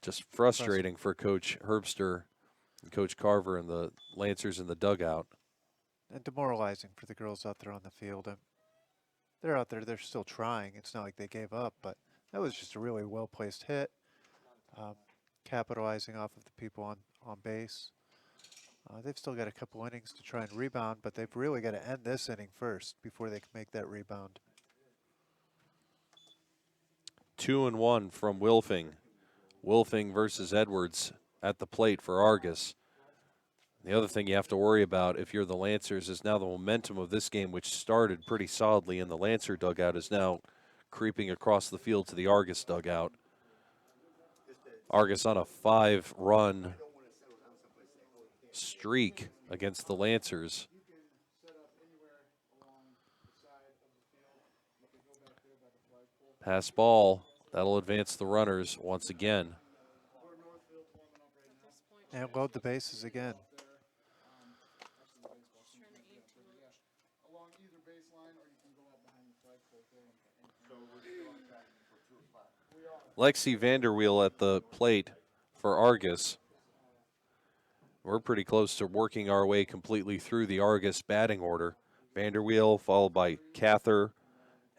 just frustrating for Coach Herbster and Coach Carver and the Lancers in the dugout. And demoralizing for the girls out there on the field. And they're out there, they're still trying. It's not like they gave up, but that was just a really well-placed hit, capitalizing off of the people on base. They've still got a couple innings to try and rebound, but they've really got to end this inning first before they can make that rebound. 2-1 from Wilfing. Wilfing versus Edwards at the plate for Argus. The other thing you have to worry about if you're the Lancers is now the momentum of this game, which started pretty solidly in the Lancer dugout, is now creeping across the field to the Argus dugout. Argus on a 5-run streak against the Lancers. Pass ball. That'll advance the runners once again. And load the bases again. Lexi Vanderweel at the plate for Argus. we're pretty close to working our way completely through the Argus batting order. Vanderweel, followed by Cather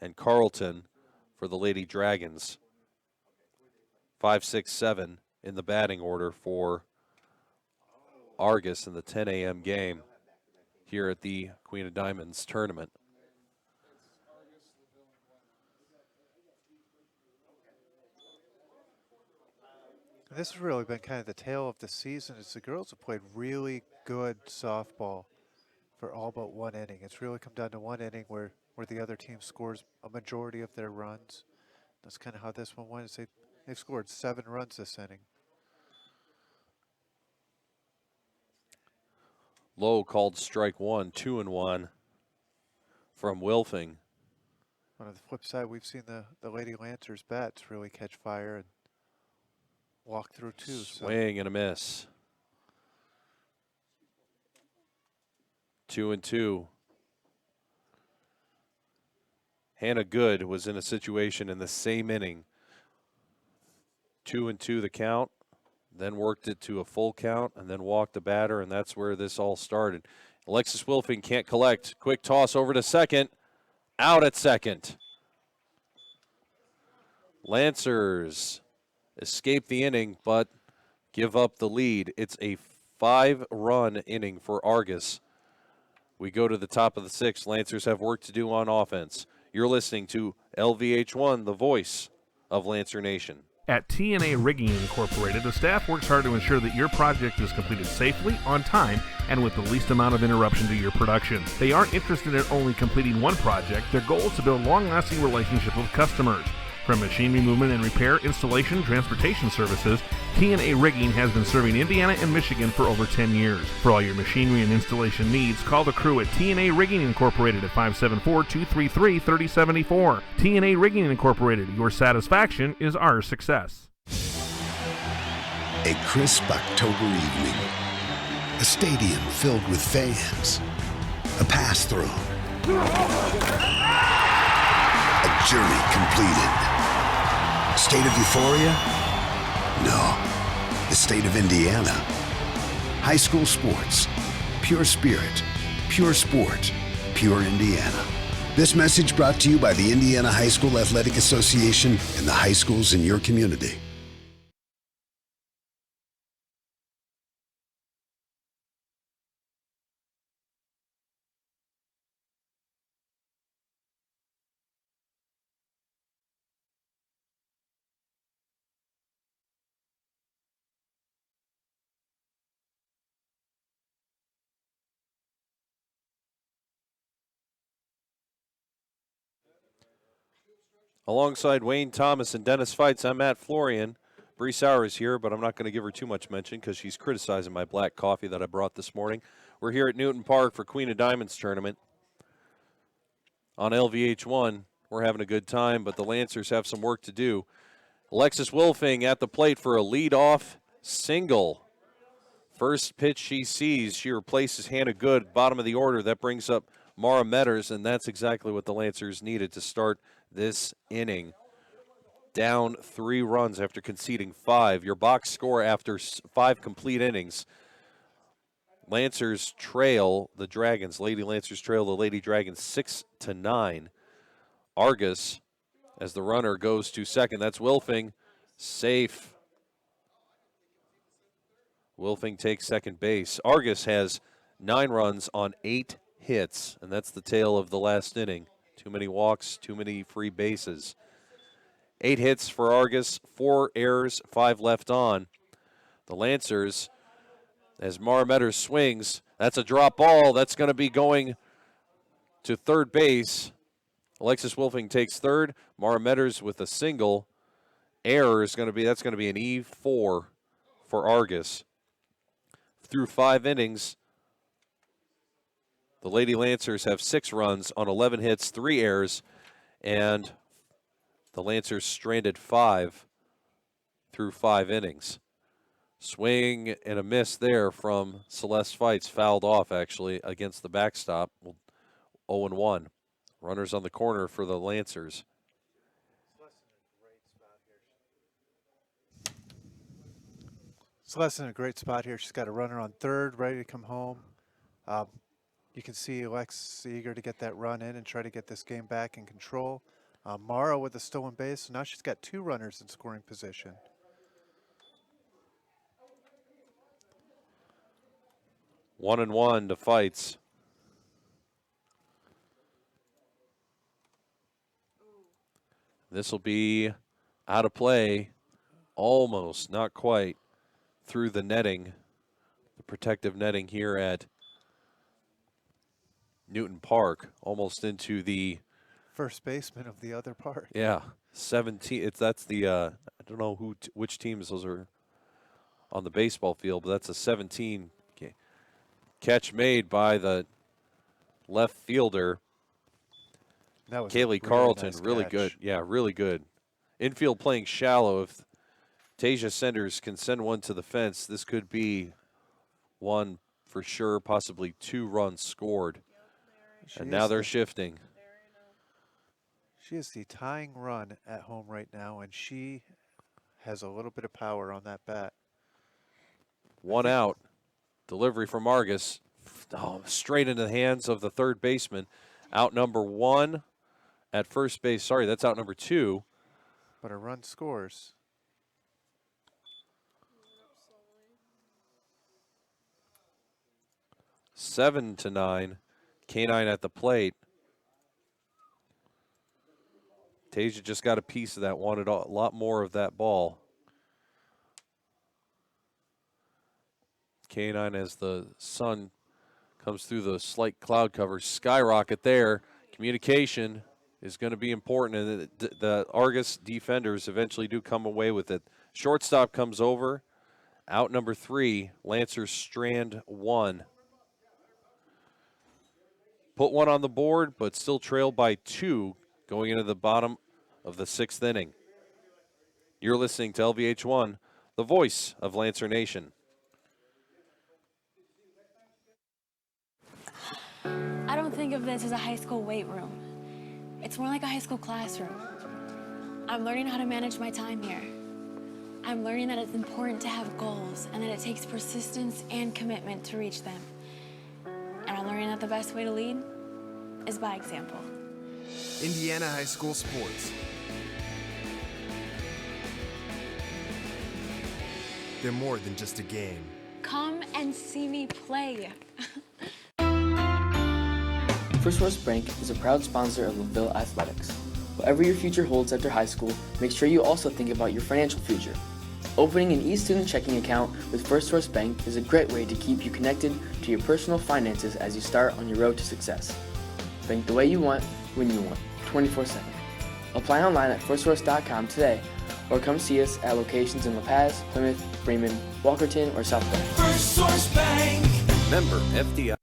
and Carlton for the Lady Dragons. 5, 6, 7 in the batting order for Argus in the 10 a.m. game here at the Queen of Diamonds tournament. This has really been kind of the tale of the season, as the girls have played really good softball for all but one inning. It's really come down to one inning where the other team scores a majority of their runs. That's kind of how this one went. They've scored 7 runs this inning. Lowe called strike 1, 2-1 from Wilfing. On the flip side, we've seen the Lady Lancers bats really catch fire and walk through too. Swing and a miss. 2-2. Hannah Good was in a situation in the same inning. 2-2 the count, then worked it to a full count, and then walked the batter, and that's where this all started. Alexis Wilfing can't collect. Quick toss over to second. Out at second. Lancers escape the inning, but give up the lead. It's a 5-run inning for Argus. We go to the top of the 6th. Lancers have work to do on offense. You're listening to LVH1, the voice of Lancer Nation. At TNA Rigging Incorporated, the staff works hard to ensure that your project is completed safely, on time, and with the least amount of interruption to your production. They aren't interested in only completing one project. Their goal is to build long-lasting relationships with customers. From machinery movement and repair, installation, transportation services, TNA Rigging has been serving Indiana and Michigan for over 10 years. For all your machinery and installation needs, call the crew at TNA Rigging Incorporated at 574-233-3074. TNA Rigging Incorporated, your satisfaction is our success. A crisp October evening. A stadium filled with fans. A pass thrown. A journey completed. State of euphoria? No. The state of Indiana. High school sports. Pure spirit. Pure sport. Pure Indiana. This message brought to you by the Indiana High School Athletic Association and the high schools in your community. Alongside Wayne Thomas and Dennis Fights, I'm Matt Florian. Bree Sauer is here, but I'm not going to give her too much mention because she's criticizing my black coffee that I brought this morning. We're here at Newton Park for Queen of Diamonds tournament. On LVH1, we're having a good time, but the Lancers have some work to do. Alexis Wilfing at the plate for a leadoff single. First pitch she sees, she replaces Hannah Good, bottom of the order. That brings up Mara Metters, and that's exactly what the Lancers needed to start this inning. Down 3 runs after conceding 5. Your box score after 5 complete innings. Lancers trail the Dragons. Lady Lancers trail the Lady Dragons 6-9. Argus, as the runner goes to second. That's Wilfing. Safe. Wilfing takes second base. Argus has 9 runs on 8 hits, and that's the tale of the last inning. Too many walks, too many free bases. 8 hits for Argus, 4 errors, 5 left on. The Lancers, as Mara Metters swings, that's a drop ball. That's going to be going to third base. Alexis Wilfing takes third. Mara Metters with a single. Error is going to be, that's going to be an E4 for Argus. Through 5 innings, the Lady Lancers have 6 runs on 11 hits, 3 errors, and the Lancers stranded 5 through 5 innings. Swing and a miss there from Celeste Fights, fouled off actually against the backstop. 0-1. Runners on the corner for the Lancers. Celeste in a great spot here. She's got a runner on third, ready to come home. You can see Lex eager to get that run in and try to get this game back in control. Mara with a stolen base, so now she's got 2 runners in scoring position. One and one to fights. This will be out of play, almost, not quite, through the netting, the protective netting here at Newton Park, almost into the First baseman of the other part. yeah 17. That's the I don't know which teams those are on the baseball field, but that's a 17 catch made by the left fielder. That was Kaylee a Carlton, nice really catch. good. Yeah, really good. Infield playing shallow. If Tasia Senders can send one to the fence, this could be one for sure, possibly 2 runs scored. And now they're shifting. She is the tying run at home right now, and she has a little bit of power on that bat. One out. Delivery from Argus. Oh, straight into the hands of the third baseman. Out number 1 at first base. Sorry, that's out number 2. But a run scores. Seven to 9. K9 at the plate. Tasia just got a piece of that, wanted a lot more of that ball. K9 as the sun comes through the slight cloud cover. Skyrocket there. Communication is going to be important, and the Argus defenders eventually do come away with it. Shortstop comes over. Out number 3, Lancers strand 1. Put 1 on the board, but still trailed by 2 going into the bottom of the 6th inning. You're listening to LVH1, the voice of Lancer Nation. I don't think of this as a high school weight room. It's more like a high school classroom. I'm learning how to manage my time here. I'm learning that it's important to have goals and that it takes persistence and commitment to reach them. And I'm learning that the best way to lead is by example. Indiana high school sports. They're more than just a game. Come and see me play. First Source Bank is a proud sponsor of Laville Athletics. Whatever your future holds after high school, make sure you also think about your financial future. Opening an e-student checking account with First Source Bank is a great way to keep you connected to your personal finances as you start on your road to success. Bank the way you want, when you want, 24/7. Apply online at firstsource.com today, or come see us at locations in La Paz, Plymouth, Bremen, Walkerton, or South Bend. First Source Bank. Member FDI.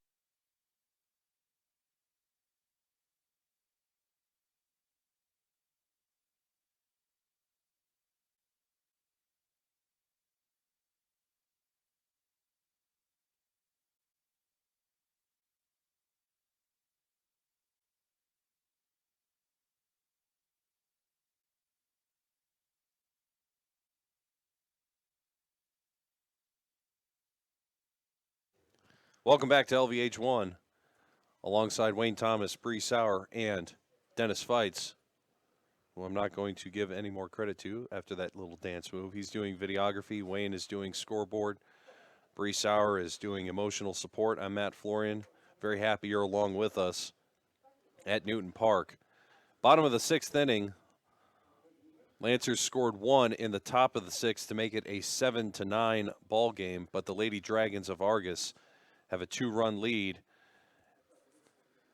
Welcome back to LVH1. Alongside Wayne Thomas, Bree Sauer, and Dennis Feitz, who I'm not going to give any more credit to after that little dance move. He's doing videography. Wayne is doing scoreboard. Bree Sauer is doing emotional support. I'm Matt Florian. Very happy you're along with us at Newton Park. Bottom of the 6th inning, Lancers scored 1 in the top of the 6th to make it a 7-9 ball game, but the Lady Dragons of Argos have a 2-run lead,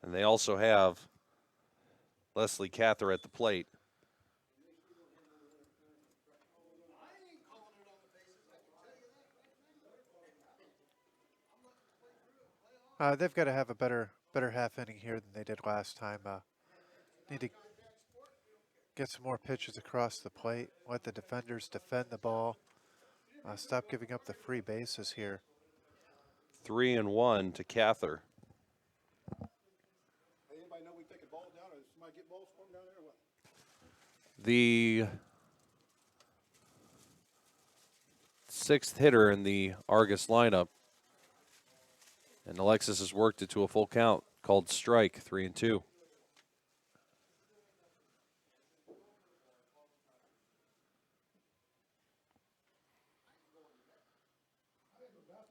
and they also have Leslie Cather at the plate. They've got to have a better half inning here than they did last time. Need to get some more pitches across the plate. Let the defenders defend the ball. Stop giving up the free bases here. 3-1 to Cather. Anybody know we take a ball down, or somebody get balls from down there, or what? sixth hitter in the Argus lineup. And Alexis has worked it to a full count, called strike, 3-2.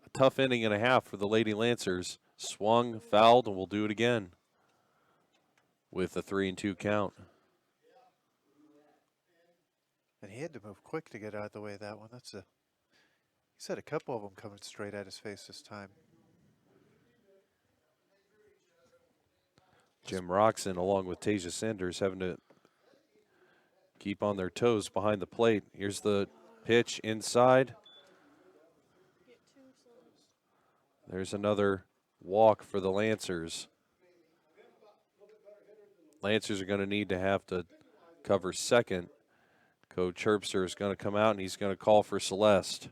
A tough inning and a half for the Lady Lancers. Swung, fouled, and we'll do it again with a 3-2 count. And he had to move quick to get out of the way of that one. He's had a couple of them coming straight at his face this time. Jim Roxon, along with Tasia Sanders, having to keep on their toes behind the plate. Here's the pitch inside. There's another walk for the Lancers. Lancers are going to need to have to cover second. Coach Herbster is going to come out and he's going to call for Celeste.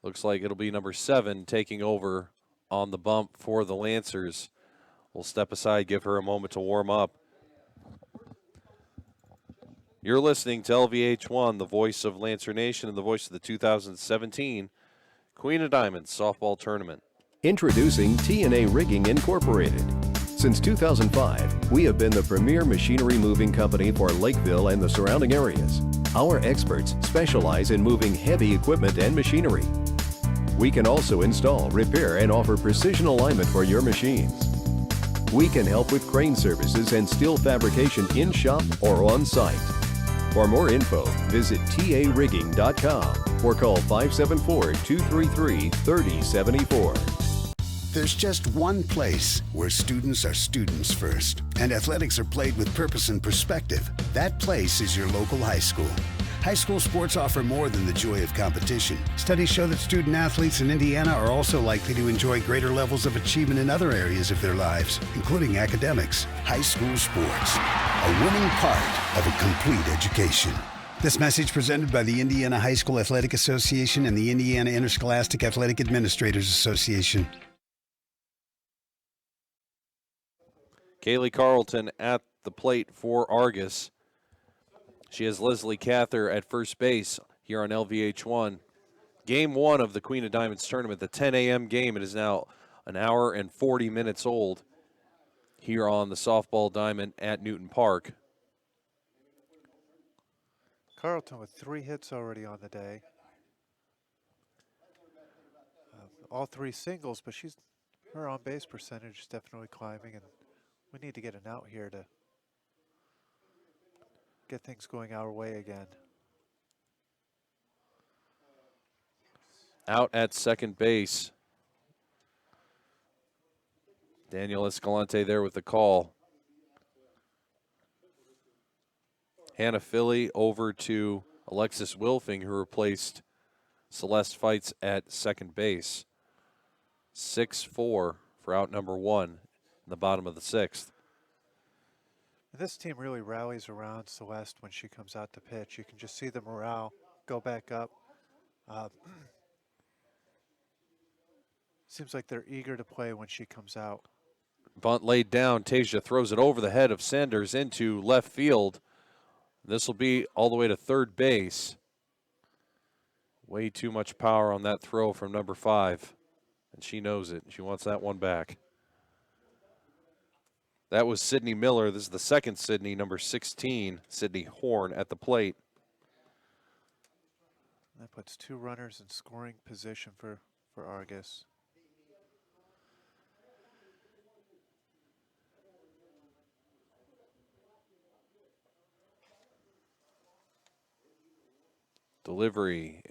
Looks like it'll be number 7 taking over on the bump for the Lancers. We'll step aside, give her a moment to warm up. You're listening to LVH1, the voice of Lancer Nation and the voice of the 2017 Queen of Diamonds Softball Tournament. Introducing TNA Rigging Incorporated. Since 2005, we have been the premier machinery moving company for Lakeville and the surrounding areas. Our experts specialize in moving heavy equipment and machinery. We can also install, repair, and offer precision alignment for your machines. We can help with crane services and steel fabrication in shop or on site. For more info, visit tarigging.com or call 574-233-3074. There's just one place where students are students first, and athletics are played with purpose and perspective. That place is your local high school. High school sports offer more than the joy of competition. Studies show that student athletes in Indiana are also likely to enjoy greater levels of achievement in other areas of their lives, including academics. High school sports, a winning part of a complete education. This message presented by the Indiana High School Athletic Association and the Indiana Interscholastic Athletic Administrators Association. Kaylee Carlton at the plate for Argus. She has Leslie Cather at first base here on LVH1. Game 1 of the Queen of Diamonds tournament, the 10 a.m. game. It is now an hour and 40 minutes old here on the softball diamond at Newton Park. Carlton with 3 hits already on the day. All 3 singles, but her on-base percentage is definitely climbing, and we need to get an out here to get things going our way again. Out at second base. Daniel Escalante there with the call. Hannah Philly over to Alexis Wilfing, who replaced Celeste Fights at second base. 6-4 for out number 1 in the bottom of the 6th. This team really rallies around Celeste when she comes out to pitch. You can just see the morale go back up. Seems like they're eager to play when she comes out. Bunt laid down. Tasia throws it over the head of Sanders into left field. This will be all the way to third base. Way too much power on that throw from number 5. And she knows it. She wants that one back. That was Sydney Miller. This is the second Sydney, number 16, Sydney Horn at the plate. That puts 2 runners in scoring position for Argus. Delivery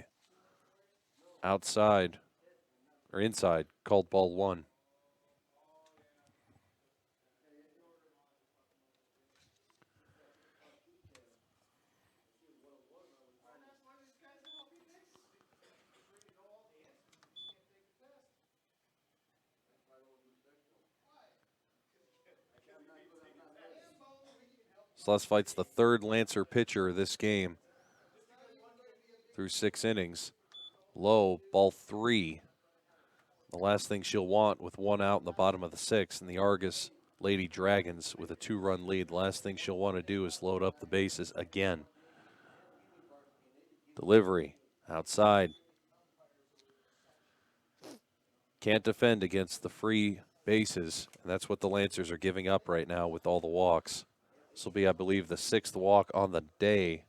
outside or inside, called ball 1. Celeste Fights the 3rd Lancer pitcher this game through 6 innings. Low, ball 3. The last thing she'll want with 1 out in the bottom of the 6th, and the Argus Lady Dragons with a 2-run lead. The last thing she'll want to do is load up the bases again. Delivery outside. Can't defend against the free bases, and that's what the Lancers are giving up right now with all the walks. This will be, I believe, the 6th walk on the day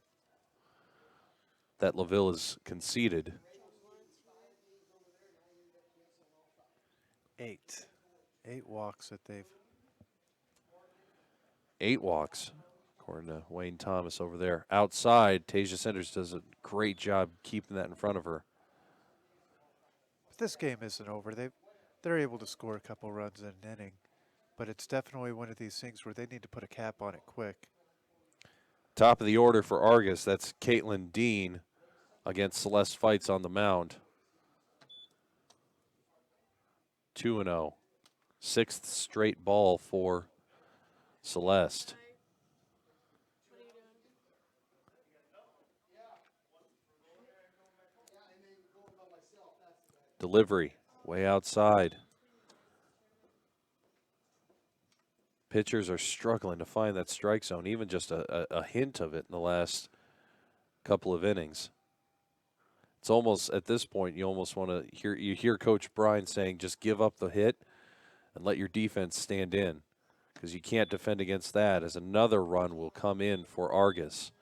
that Laville has conceded. 8 walks that they've. 8 walks, according to Wayne Thomas over there. Outside, Tasia Sanders does a great job keeping that in front of her. But this game isn't over. They're able to score a couple runs in an inning, but it's definitely one of these things where they need to put a cap on it quick. Top of the order for Argus, that's Caitlin Dean against Celeste Fights on the mound. 2-0. 6th straight ball for Celeste. Delivery, way outside. Pitchers are struggling to find that strike zone, even just a hint of it in the last couple of innings. It's almost, at this point, you almost want to hear Coach Bryan saying, just give up the hit and let your defense stand in, because you can't defend against that, as another run will come in for Argus.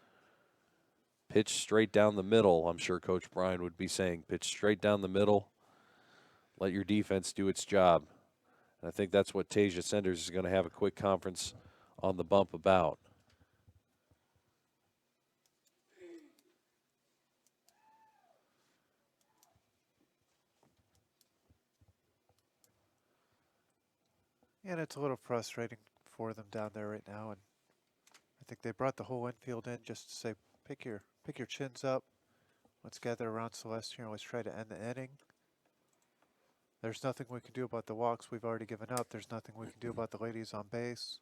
Pitch straight down the middle, I'm sure Coach Bryan would be saying. Pitch straight down the middle, let your defense do its job. And I think that's what Tasia Sanders is going to have a quick conference on the bump about. And it's a little frustrating for them down there right now. And I think they brought the whole infield in just to say, pick your chins up. Let's gather around Celeste here and let's try to end the inning. There's nothing we can do about the walks we've already given up. There's nothing we can do about the ladies on base.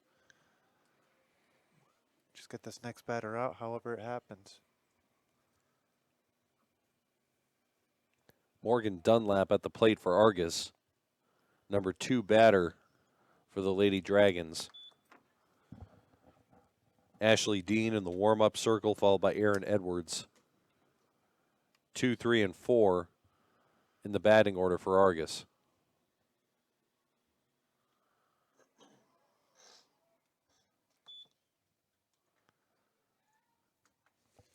Just get this next batter out, however it happens. Morgan Dunlap at the plate for Argus. Number 2 batter for the Lady Dragons. Ashley Dean in the warm-up circle, followed by Aaron Edwards. 2, 3, and 4 in the batting order for Argus.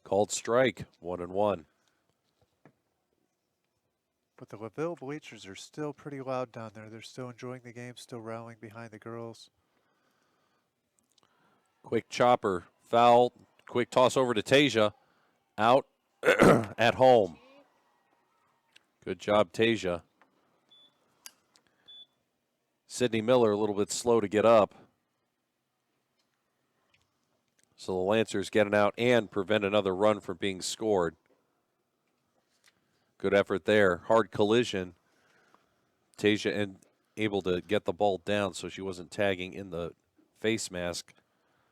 Called strike, 1-1. But the Laville bleachers are still pretty loud down there. They're still enjoying the game, still rallying behind the girls. Quick chopper, foul, quick toss over to Tasia. Out at home. Good job, Tasia. Sydney Miller a little bit slow to get up. So the Lancers get an out and prevent another run from being scored. Good effort there. Hard collision. Tasia able to get the ball down so she wasn't tagging in the face mask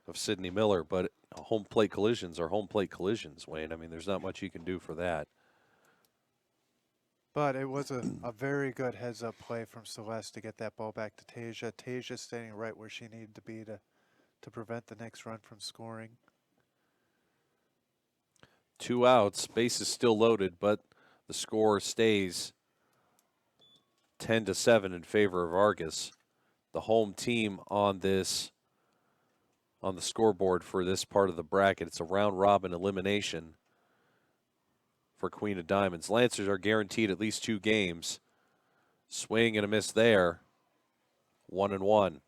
of Sydney Miller. But home plate collisions are home plate collisions, Wayne. I mean, there's not much you can do for that. But it was a very good heads-up play from Celeste to get that ball back to Tasia. Tasia standing right where she needed to be to prevent the next run from scoring. 2 outs. Base is still loaded, but the score stays 10-7 in favor of Argus. The home team on the scoreboard for this part of the bracket. It's a round-robin elimination for Queen of Diamonds. Lancers are guaranteed at least 2 games. Swing and a miss there. 1-1.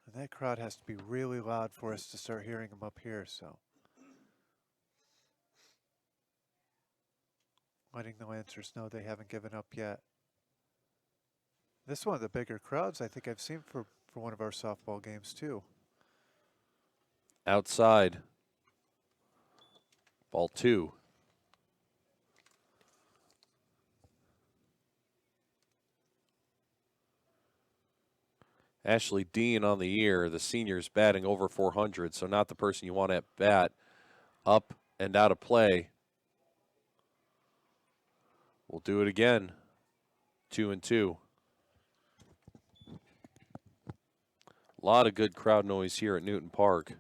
And that crowd has to be really loud for us to start hearing them up here, so. Letting the Lancers know they haven't given up yet. This is one of the bigger crowds I think I've seen for one of our softball games too. Outside. Ball 2. Ashley Dean on the year. The senior's batting over 400, so not the person you want at bat. Up and out of play. We'll do it again. 2-2. A lot of good crowd noise here at Newton Park.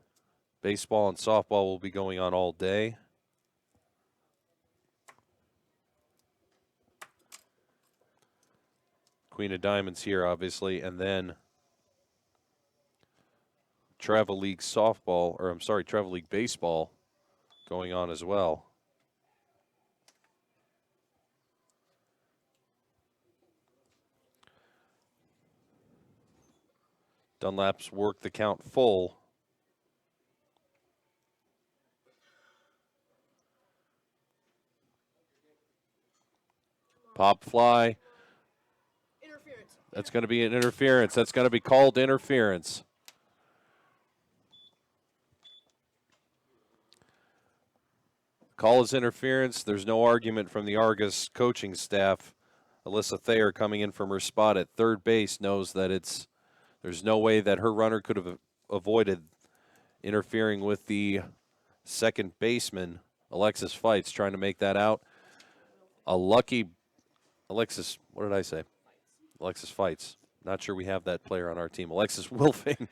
Baseball and softball will be going on all day. Queen of Diamonds here, obviously, and then Travel League softball, or I'm sorry, Travel League baseball going on as well. Dunlap's worked the count full. Pop fly. Interference. That's going to be an interference. That's going to be called interference. Call is interference. There's no argument from the Argus coaching staff. Alyssa Thayer, coming in from her spot at third base, knows that there's no way that her runner could have avoided interfering with the second baseman, Alexis Fights, trying to make that out. A lucky Alexis, what did I say? Alexis Fights. Not sure we have that player on our team. Alexis Wilfing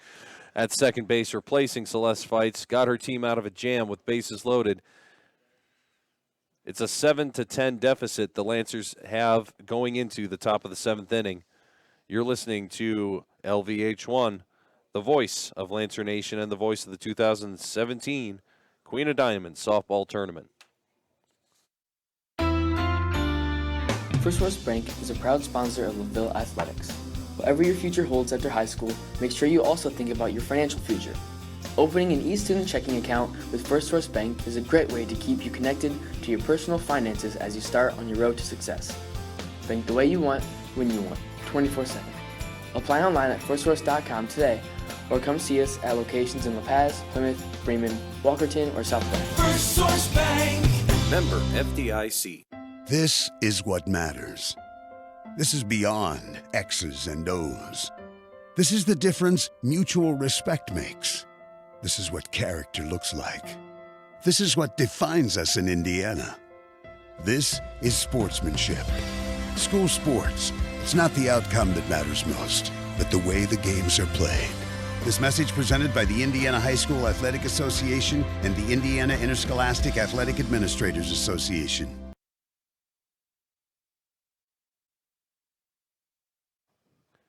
at second base, replacing Celeste Fights. Got her team out of a jam with bases loaded. It's a 7-10 deficit the Lancers have going into the top of the seventh inning. You're listening to LVH1, the voice of Lancer Nation and the voice of the 2017 Queen of Diamonds softball tournament. First Source Bank is a proud sponsor of Laville Athletics. Whatever your future holds after high school, make sure you also think about your financial future. Opening an e-student checking account with First Source Bank is a great way to keep you connected to your personal finances as you start on your road to success. Bank the way you want, when you want, 24/7. Apply online at firstsource.com today, or come see us at locations in La Paz, Plymouth, Bremen, Walkerton, or South Bend. First Source Bank. Member FDIC. This is what matters. This is beyond X's and O's. This is the difference mutual respect makes. This is what character looks like. This is what defines us in Indiana. This is sportsmanship. School sports. It's not the outcome that matters most, but the way the games are played. This message presented by the Indiana High School Athletic Association and the Indiana Interscholastic Athletic Administrators Association.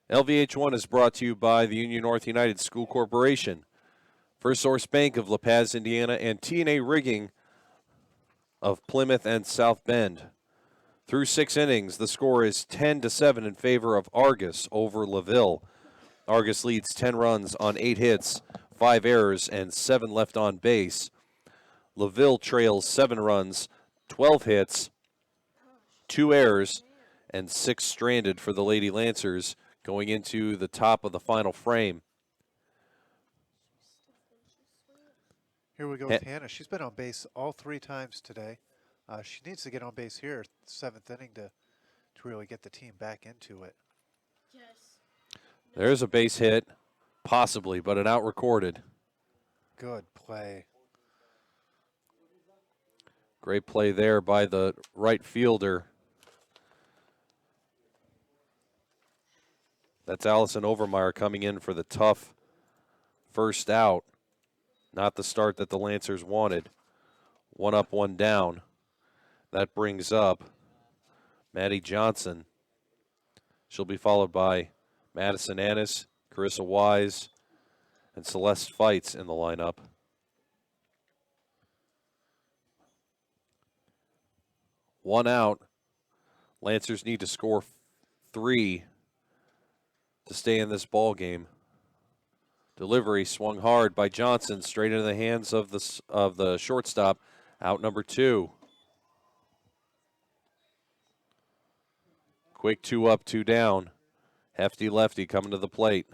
LVH1 is brought to you by the Union North United School Corporation, First Source Bank of La Paz, Indiana, and T&A Rigging of Plymouth and South Bend. Through 6 innings, the score is 10-7 in favor of Argus over Laville. Argus leads 10 runs on 8 hits, 5 errors, and 7 left on base. Laville trails 7 runs, 12 hits, 2 errors, and 6 stranded for the Lady Lancers going into the top of the final frame. Here we go with Hannah. She's been on base all 3 times today. She needs to get on base here, 7th inning, to really get the team back into it. Yes. There's a base hit, possibly, but an out recorded. Good play. Great play there by the right fielder. That's Allison Overmeyer coming in for the tough first out. Not the start that the Lancers wanted. 1 up, 1 down. That brings up Maddie Johnson. She'll be followed by Madison Annis, Carissa Wise, and Celeste Fights in the lineup. One out. Lancers need to score 3 to stay in this ball game. Delivery swung hard by Johnson, straight into the hands of the shortstop. Out number 2. Quick 2 up, 2 down. Hefty lefty coming to the plate.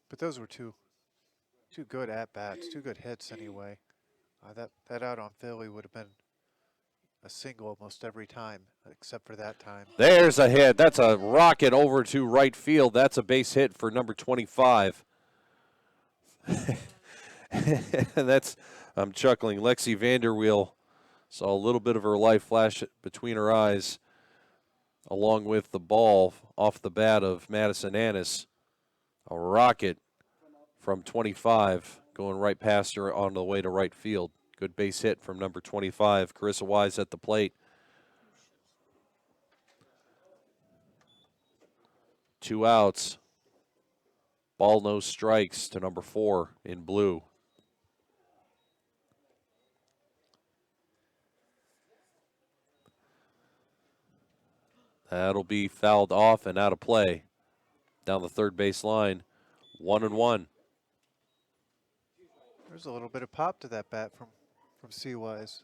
But those were two good at-bats, 2 good hits anyway. That out on Philly would have been a single almost every time, except for that time. There's a hit. That's a rocket over to right field. That's a base hit for number 25. I'm chuckling. Lexi Vanderweel saw a little bit of her life flash between her eyes. along with the ball off the bat of Madison Annis. A rocket from 25, going right past her on the way to right field. Good base hit from number 25, Carissa Wise at the plate. 2 outs. Ball, no strikes to number 4 in blue. That'll be fouled off and out of play. Down the third base line, 1-1. There's a little bit of pop to that bat from C-Wise.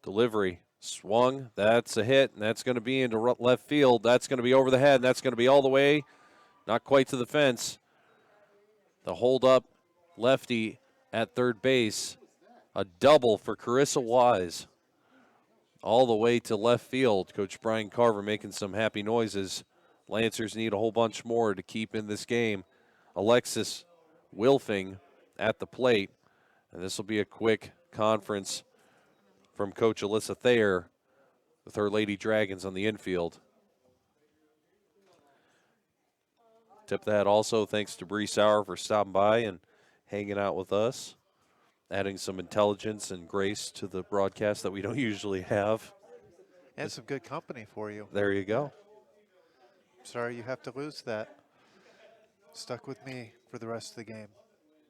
Delivery, swung, that's a hit, and that's going to be into left field. That's going to be over the head, and that's going to be all the way, not quite to the fence. The hold-up lefty at third base. A double for Carissa Wise. All the way to left field. Coach Brian Carver making some happy noises. Lancers need a whole bunch more to keep in this game. Alexis Wilfing at the plate. And this will be a quick conference from Coach Alyssa Thayer with her Lady Dragons on the infield. Tip that also thanks to Bree Sauer for stopping by and hanging out with us, adding some intelligence and grace to the broadcast that we don't usually have. And some good company for you. There you go. Sorry you have to lose that. Stuck with me for the rest of the game.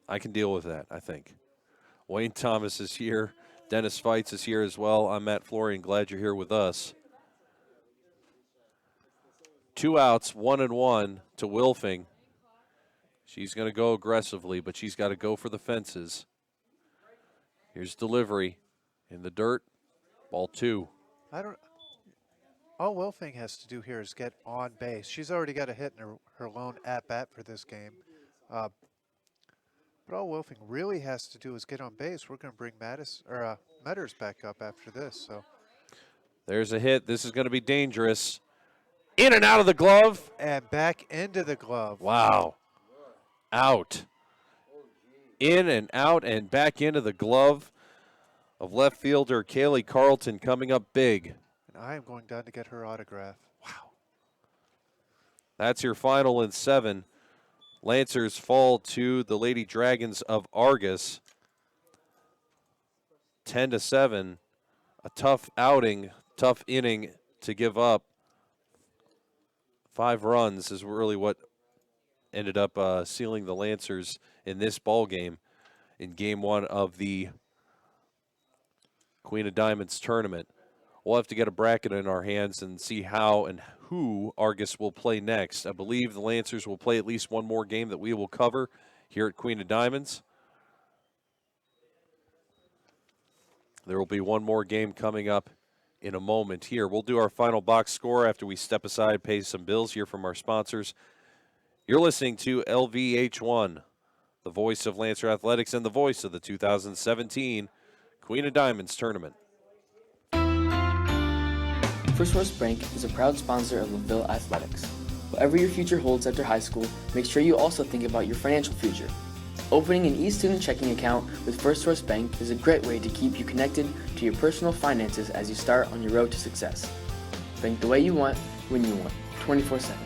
I can deal with that, I think. Wayne Thomas is here. Dennis Feitz is here as well. I'm Matt Florian. Glad you're here with us. 2 outs, 1-1 to Wilfing. She's going to go aggressively, but she's got to go for the fences. Here's delivery in the dirt. Ball 2. All Wilfing has to do here is get on base. She's already got a hit in her lone at-bat for this game. But all Wilfing really has to do is get on base. We're going to bring Metters back up after this. So there's a hit. This is going to be dangerous. In and out of the glove. And back into the glove. Wow. Out. In and out and back into the glove of left fielder Kaylee Carlton, coming up big. And I am going down to get her autograph. Wow. That's your final in 7. Lancers fall to the Lady Dragons of Argos. 10-7. A tough outing, tough inning to give up. 5 runs is really what ended up sealing the Lancers in this ball game in Game 1 of the Queen of Diamonds tournament. We'll have to get a bracket in our hands and see how and who Argos will play next. I believe the Lancers will play at least one more game that we will cover here at Queen of Diamonds. There will be one more game coming up in a moment here. We'll do our final box score after we step aside, pay some bills here from our sponsors. You're listening to LVH1, the voice of Lancer Athletics and the voice of the 2017 Queen of Diamonds tournament. First Source Bank is a proud sponsor of Laville Athletics. Whatever your future holds after high school, make sure you also think about your financial future. Opening an e-student checking account with First Source Bank is a great way to keep you connected to your personal finances as you start on your road to success. Bank the way you want, when you want, 24/7.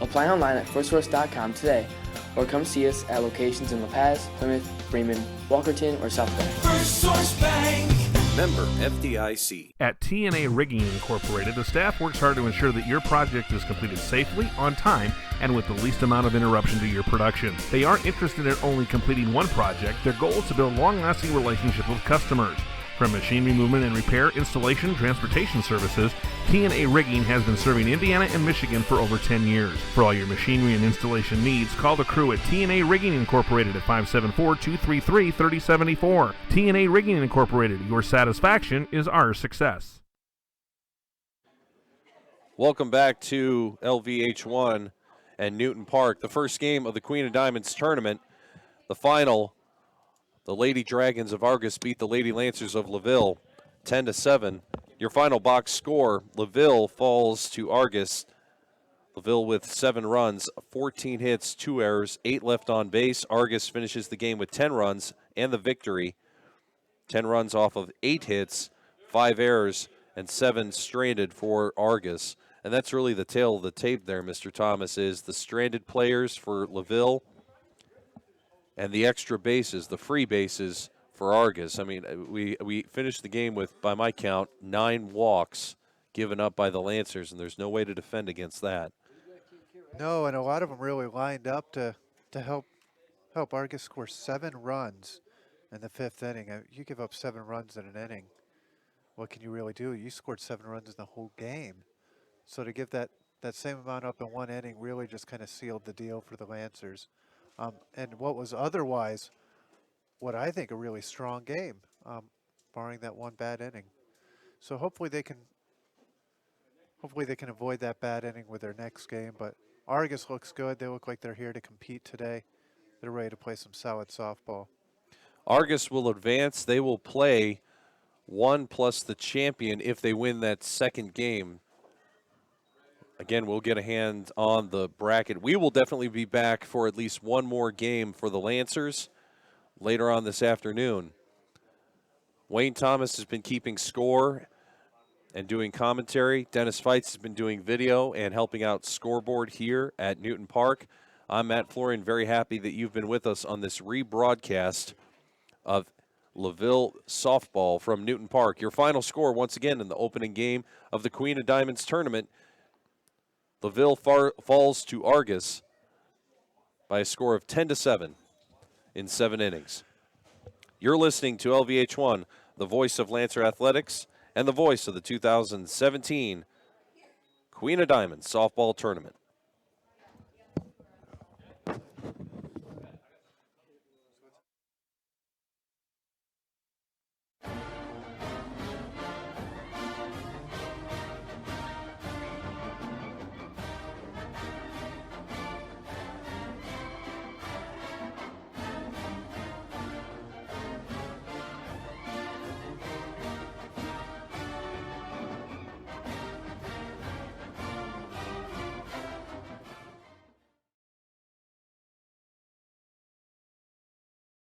Apply online at firstsource.com today, or come see us at locations in La Paz, Plymouth, Bremen, Walkerton, or South Bend. First Source Bank. Member FDIC. At TNA Rigging Incorporated, the staff works hard to ensure that your project is completed safely, on time, and with the least amount of interruption to your production. They aren't interested in only completing one project. Their goal is to build long-lasting relationships with customers. From machinery movement and repair, installation, transportation services, TNA Rigging has been serving Indiana and Michigan for over 10 years. For all your machinery and installation needs, call the crew at TNA Rigging Incorporated at 574-233-3074. TNA Rigging Incorporated, your satisfaction is our success. Welcome back to LVH1 and Newton Park, the first game of the Queen of Diamonds tournament. The final, the Lady Dragons of Argos beat the Lady Lancers of Laville 10-7. Your final box score, Laville falls to Argos Laville with 7 runs, 14 hits, 2 errors, 8 left on base. Argos finishes the game with 10 runs and the victory. 10 runs off of 8 hits, 5 errors, and 7 stranded for Argos. And that's really the tail of the tape there, Mr. Thomas, is the stranded players for Laville and the extra bases, the free bases for Argos. I mean, we finished the game with, by my count, 9 walks given up by the Lancers, and there's no way to defend against that. No, and a lot of them really lined up to help Argos score 7 runs in the 5th inning. You give up 7 runs in an inning, what can you really do? You scored 7 runs in the whole game. So to give that same amount up in one inning really just kind of sealed the deal for the Lancers. And what was otherwise, what I think, a really strong game, barring that one bad inning. So hopefully they can avoid that bad inning with their next game. But Argos looks good. They look like they're here to compete today. They're ready to play some solid softball. Argos will advance. They will play 1 plus the champion if they win that second game. Again, we'll get a hand on the bracket. We will definitely be back for at least one more game for the Lancers later on this afternoon. Wayne Thomas has been keeping score and doing commentary. Dennis Feitz has been doing video and helping out scoreboard here at Newton Park. I'm Matt Florian, very happy that you've been with us on this rebroadcast of Laville softball from Newton Park. Your final score, once again, in the opening game of the Queen of Diamonds tournament, Laville falls to Argos by a score of 10-7 in 7 innings. You're listening to LVH1, the voice of Lancer Athletics and the voice of the 2017 Queen of Diamonds softball tournament.